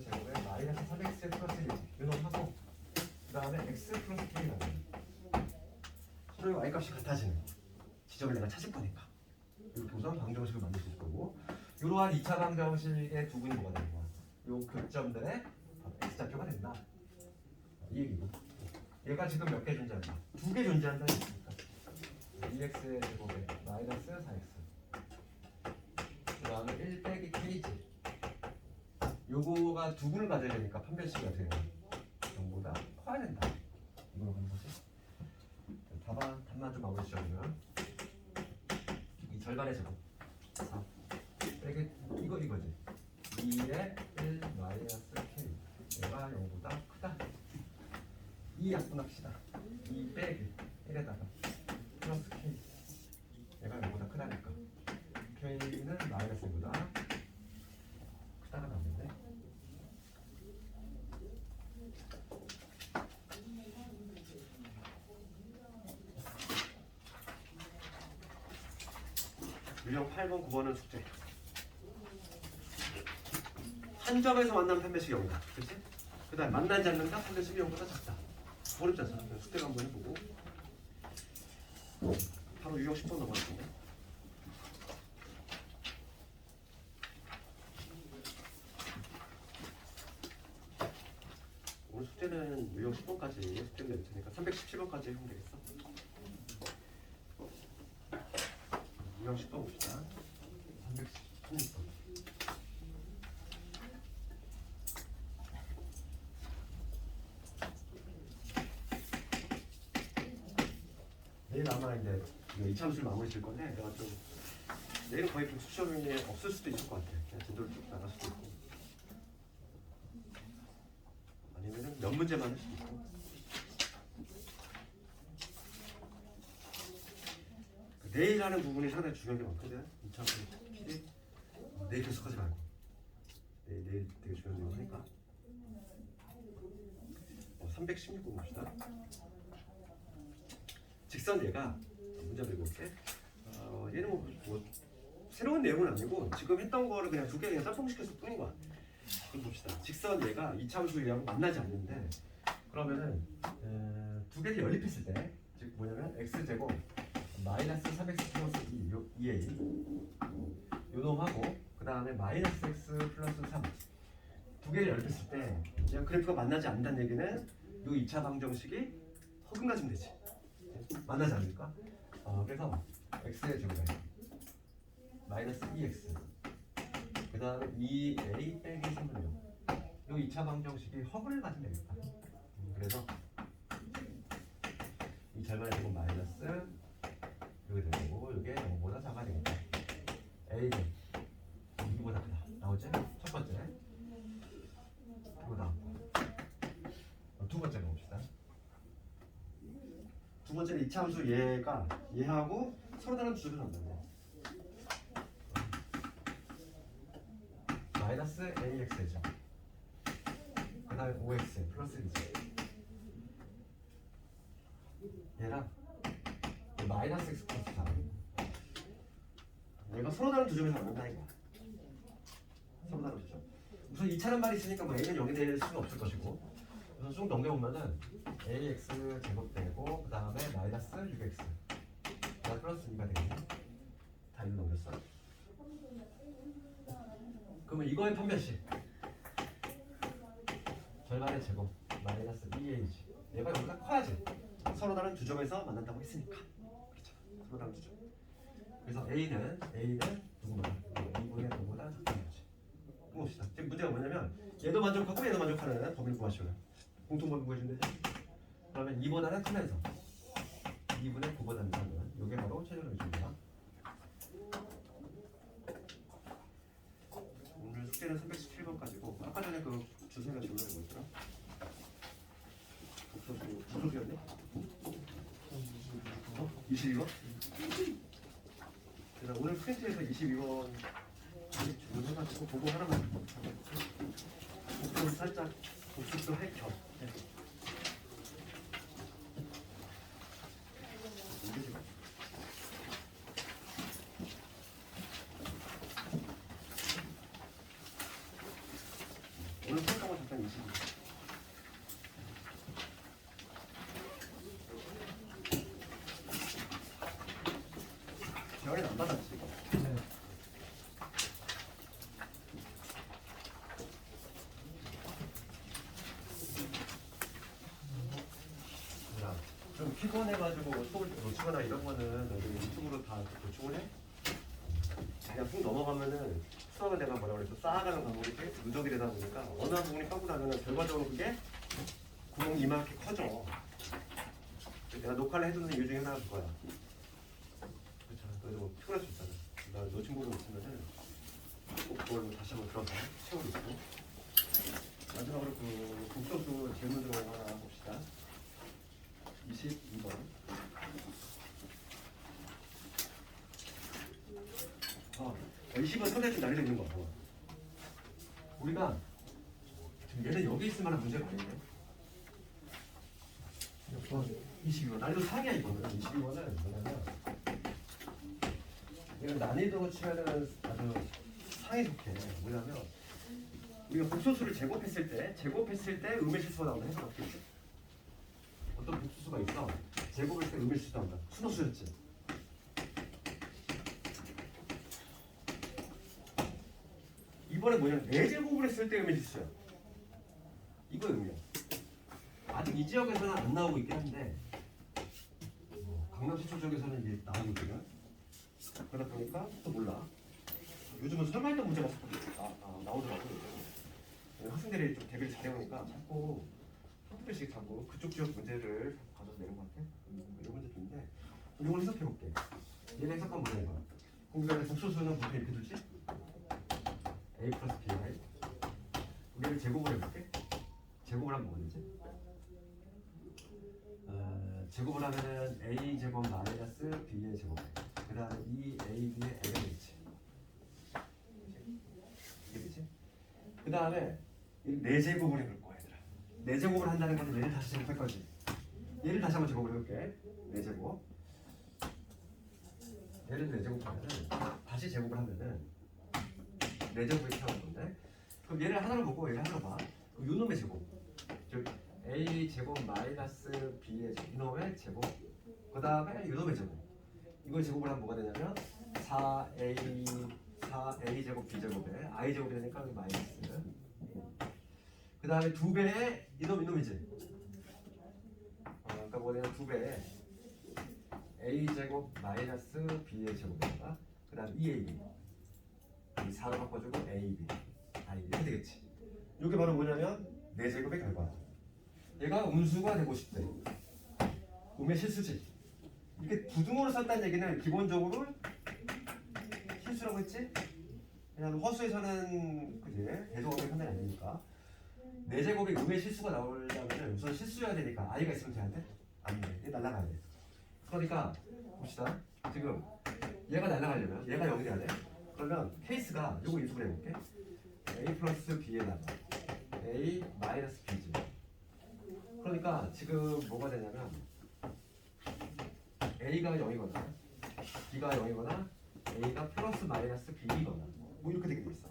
제곱에 마이너스 3X 플러스 1 이놈하고 그 다음에 X 플러스 K가 서로의 Y값이 같아지는 지점을 내가 찾을 거니까 이렇게 우선 방정식을 만들 수 있을 거고 이러한 2차 방정식의 두 분이 뭐가 되는 거야? 요 교점들의 X좌표가 된다. 이 얘기고 얘가 지금 몇 개 존재한다? 두 개 존재한다 했으니까 2X의 제곱에 마이너스 4X 그 다음에 1 빼기 K지 요거가 두 분을 가져야 되니까 판별식이 어떻게 되냐 0보다 커야 된다. 이걸로 가는 거지. 답만 좀 마무리 지어주면 이 절반의 제곱 빼기 이거지 2의 1 마이너스 K 얘가 0보다 크다. 2 약분합시다. 2 빼기 1에다가 플러스 K 얘가 0보다 크다니까 K는 마이너스 1보다 크다가 나오는데 유형 8번 9번은 숙제. 한 점에서 만나면 판별식이 0이다. 그치? 그 다음에 만나지 않는다? 판별식이 0보다 작다. 어렵지 않잖아. 숙제를 한번 해보고 바로 유형 10번 넘어갈 건데 오늘 숙제는 유형 10번까지 숙제를 낼 테니까 317번까지 하면 되겠어. 유형 10번 봅시다. 316번. 내일 아마 이제 이차함수를 마무리 질 건데 내가 좀 내일은 거의 복수 시험이 없을 수도 있을 것 같아. 그냥 진도를 쭉 나갈 수도 있고 아니면은 몇 문제만 할 수도 있고. 내일 하는 부분이 상당히 중요한 게 많거든. 이차함수 PD 내일 계속하지 말고 내일 되게 중요한 내용 하니까 316번 봅시다. 직선 얘가 문제 드리고 올게. 얘는 뭐 새로운 내용은 아니고 지금 했던 거를 그냥 두 개 그냥 짬뽕시켰을 뿐인 거야. 그럼 봅시다. 직선 얘가 이차함수 얘하고 만나지 않는데 그러면은 두 개를 연립했을 때 즉 뭐냐면 x 제곱 마이너스 3x 플러스 2a 요놈하고 그 다음에 마이너스 x 플러스 3 두 개를 연립했을 때 그냥 그래프가 만나지 않는다는 얘기는 요 2차 방정식이 허근 가지면 되지. 만나지 않을까? 그래서 x의 제곱에 마이너스 2x 그 다음에 2a 빼기 3은 0 이 2차 방정식이 허근을 가지면 되겠다. 그래서 이 절반의 제곱 마이너스 여기 되고 이게 0보다 작아야 되겠다. a는 2보다 크다. 나오지? 첫 번째 이거다. 두 번째로 봅시다. 두 번째는 이차함수 얘하고 서로 다른 두 점에서 만난대. 마이너스 ax죠. 그 다음에 5x 플러스 1죠. 얘랑 마이너스 x 플러스 4 얘가 서로 다른 두 점에서 만난다 이거. 서로 다른 두 점. 우선 2차란 말이 있으니까 뭐 a는 0이 될 수는 없을 것이고 우선 쭉 넘겨보면은 ax 제곱되고 그 다음에 마이너스 6x 다 플러스 2가 되겠네. 다 이로 넘겼어. 그러면 이거의 판별식 절반의 제곱 마이너스 2ag 얘가 여기가 커야지. 서로 다른 두 점에서 만난다고 했으니까 그렇죠. 서로 다른 두 점. 그래서 a는 누구보다 2분의 5보다 작다는 거지. 봅시다. 지금 문제가 뭐냐면 얘도 만족하고 얘도 만족하는 범위를 구하시오라. 공통범위 구해주면 되죠. 그러면 2보다는 크면서 2분의 9보다 작은 이게 바로 최종 음수입니다. 오늘 숙제는 317번까지고 아까 전에 그 주세가 질문이 뭐였더라? 무소수였네? 22번? 그래서 오늘 프린트에서 22번 주문해가지고 보고 하나만 복습 살짝 복습도 할 겸. 오늘 평가가 잠깐 22. 재활이 안 받았지 이거. 네. 야, 좀 피곤해가지고 수업을 좀 놓치거나 이런 거는 너희 유튜브로 다 보충을 해? 그냥 훅 넘어가면은 수업은 내가 뭐라 그랬어? 쌓아가는 과목이 되게 누적이 되다 보니까 어느 한 부분이 빠고 나면은 결과적으로 그게 구멍이 이만하게 커져. 내가 녹화를 해두는 이유 중에 하나가 그거야. 그렇죠. 너희도 뭐 피곤할 수 있잖아. 나 놓친 부분 있으면은 꼭 그걸 뭐 다시 한번 들어서 채우고 있고. 마지막으로 그 국소수 질문 들어온 거 하나 봅시다. 22번. 아, 20번 선택지 날려 있는 거 봐봐. 우리가 지금 얘는 여기 있을 만한 문제가 아니네. 22번. 난이도 상이야 이거는. 22번은 뭐냐면 이건 난이도 치면은 아주 상에 속해. 뭐냐면 우리가 복소수를 제곱했을 때 음의 실수가 나온다 해서 어떻게 했지? 어떤 복수수가 있어. 제곱했을 때 음의 실수가 나온다. 순호수였지. 이번에 뭐냐면 4제곱을 했을 때 음의 실수야. 이거 음이야. 아직 이 지역에서는 안 나오고 있긴 한데 강남 시초 쪽에서는 이제 나오고 있거든. 그러다 보니까 또 몰라. 요즘은 설마 했던 문제가 나오더라고. 학생들이 좀 대비를 잘해오니까 자꾸 한두 개씩 자꾸 그쪽 지역 문제를 가져서 내는 것 같아. 이런 문제 있는데 이걸 해석해볼게. 얘는 해석하면 뭐냐 이거. 공부하는 복소수는 보통 이렇게 두지? a 플러스 by. 우리를 제곱을 해볼게. 제곱을 하면 뭐가 되지? 제곱을 하면은 a 제곱 마이너스 b의 제곱. 그 다음에 2ab의 a가 되겠지. 이게 되지? 그 다음에 4제곱을 해볼 거야 얘들아. 4제곱을 한다는 것은 얘를 다시 제곱할 거지. 얘를 다시 한번 제곱을 해볼게. 4제곱. 얘를 4제곱 하면은 다시 제곱을 하면은 4제곱이 태어날 건데 그럼 얘를 하나로 보고 얘를 하나로 봐. 그럼 요놈의 제곱. 즉 a 제곱 마이너스 b의 제곱. 이놈의 제곱. 그 다음에 요놈의 제곱. 이걸 제곱을 하면 뭐가 되냐면 4a 제곱 b 제곱에 i 제곱이 되니까 여기 마이너스. 그 다음에 2배의 이놈이지. 그러니까 뭐냐면 2배의 a 제곱 마이너스 b의 제곱에다가 그 다음 2ab. 이 4로 바꿔주고 ab. 이렇게 되겠지. 이게 바로 뭐냐면 4제곱의 결과야. 얘가 음수가 되고 싶대. 음의 실수지. 이렇게 부등호로 썼다는 얘기는 기본적으로 실수라고 했지? 그냥 허수에서는 그지? 대소각의 판단이 아니니까 4제곱의 음의 실수가 나오려면 우선 실수여야 되니까 i가 있으면 돼야 돼? 안 돼. 얘 날아가야 돼. 그러니까 봅시다. 지금 얘가 날아가려면 얘가 0이 돼야 돼. 그러면 케이스가 요거 인수를 해볼게. a 플러스 b에다가 a 마이너스 b지. 그러니까 지금 뭐가 되냐면 a가 0이거나 b가 0이거나 a가 플러스 마이너스 b이거나 뭐 이렇게 되게 돼 있어.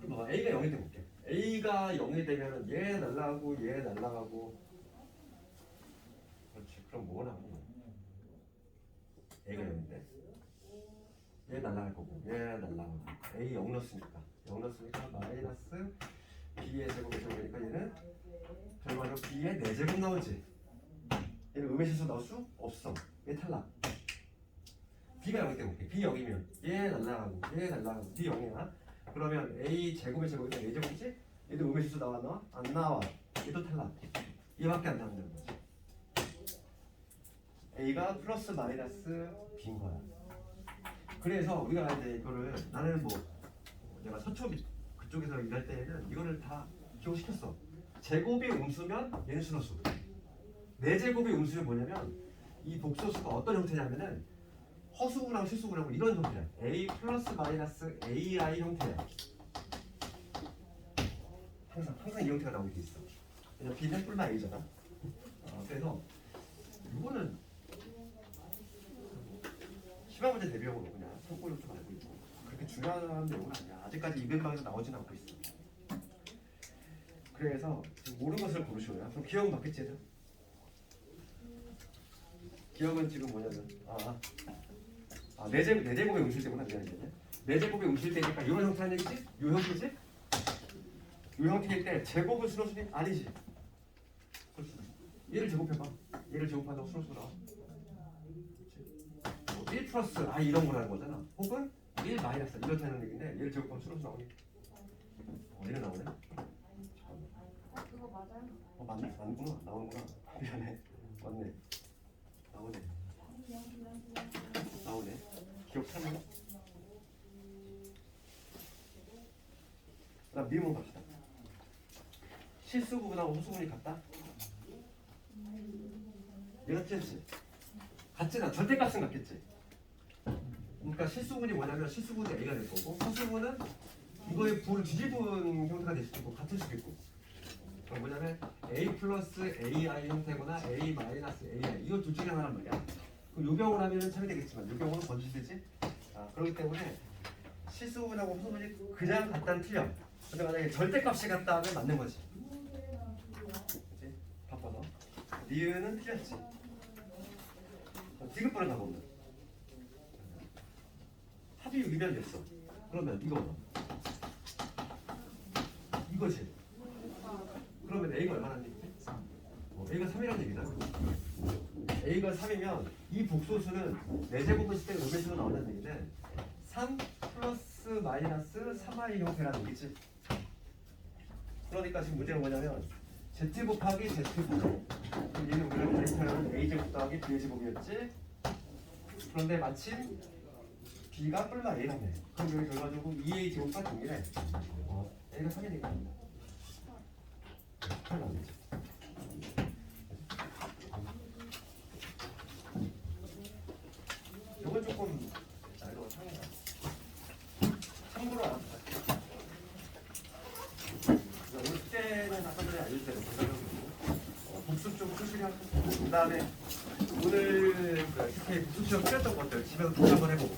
그럼 봐. a가 0이 돼볼게. a가 0이 되면 얘 날라가고 얘 날라가고. 그렇지. 그럼 뭐가 나오니? a가 0인데 얘 날라갈 거고 얘 날라가고 a 0 넣었으니까 0 넣었으니까 마이너스 b의 제곱의 제곱이니까 얘는 결과로 b의 4제곱 나오지. 얘는 음의 실수 나올 수 없어. 얘 탈락. b가 0이 때문에 b 0이면 얘 날라가고 얘 날라가고 b 0이야. 그러면 a 제곱의 제곱이니까 4제곱이지? 얘도 음의 실수 나왔나? 안 나와. 얘도 탈락. 얘밖에 안 나온다는 거지. A가 플러스 마이너스 B인 거야. 그래서 우리가 이제 이거를 나는 뭐 내가 서초 그쪽에서 일할 때에는 이거를 다 기억시켰어. 제곱이 음수면 얘는 순호수. 네 제곱이 음수는 뭐냐면 이 복소수가 어떤 형태냐면은 허수구랑 실수구랑 이런 형태야. A 플러스 마이너스 AI 형태야. 항상 이 형태가 나오게 돼 있어. 그냥 B는 뿔만 A잖아. 그래서 이거는 시험 문제 대비용으로 그냥 참고로 좀 알고 있고 그렇게 중요한 내용은 아니야. 아직까지 이벤방에서 나오진 않고 있어. 그래서 지금 모르는 것을 고르시오요. 그럼 기억은 맞겠지 얘들? 기억은 지금 뭐냐면 네 제곱의 음실대구나. 네 제곱의 음실대니까 이런 형태 하는 얘기지? 이 형태지? 이 형태일 때 제곱은 순호수니? 아니지. 그렇지. 얘를 제곱해봐. 얘를 제곱한다고 순호수가 나와. 1 플러스 이런 거라는 거잖아. 혹은 1 마이너스 이렇다는 얘기인데 얘를 제곱하면 순호수 나오니? 얘는 나오네? 그거 맞아요? 맞구나. 나오는구나. 미안해. 맞네. 나오네. 기억 차네. 나 미음은 갑시다. 실수구분하고 호수구분이 같다? 얘가 틀렸지? 같지나 절대값은 같겠지? 그러니까 실수분이 뭐냐면 실수분이 A가 될 거고 허수분은 이거의 부를 뒤집은 형태가 될 수도 있고 같을 수도 있고 그럼 뭐냐면 A 플러스 AI 형태거나 A 마이너스 AI 이거 둘 중에 하나란 말이야. 그럼 요 경우를 하면 참이 되겠지만 요 경우는 번지되지? 그렇기 때문에 실수분하고 허수분이 그냥 같다는 틀려. 근데 만약에 절대값이 같다 하면 맞는 거지. 그치? 바꿔서 니은은 틀렸지. 디귿번을 가보면 합이 6이면 됐어. 그러면 이거지. 그러면 A가 얼마나 되겠지? A가 3이라는 얘기잖아. A가 3이면 이 복소수는 4제곱을 쓸 때 음의수로 나온다는 얘기인데 3 플러스 마이너스 3i 형태라는 얘기지. 그러니까 지금 문제는 뭐냐면 Z 곱하기 Z 곱. 얘는 우리가 데이터는 A제곱 더하기 B제곱이었지. 그런데 마침 B가 뿔마 A라네. 그럼 여기 결과적으로 2A 제곱과 동일해. A가 3이니까 잘 나오겠지. 이건 조금 이거 참고로 알아보자. 오늘 숙제는 아까 전에 알려줄 대로 복습 좀 꾸준히 하고 그 다음에 오늘 특히 복습 시험 틀렸던 것들 집에서 다시 한번 해보고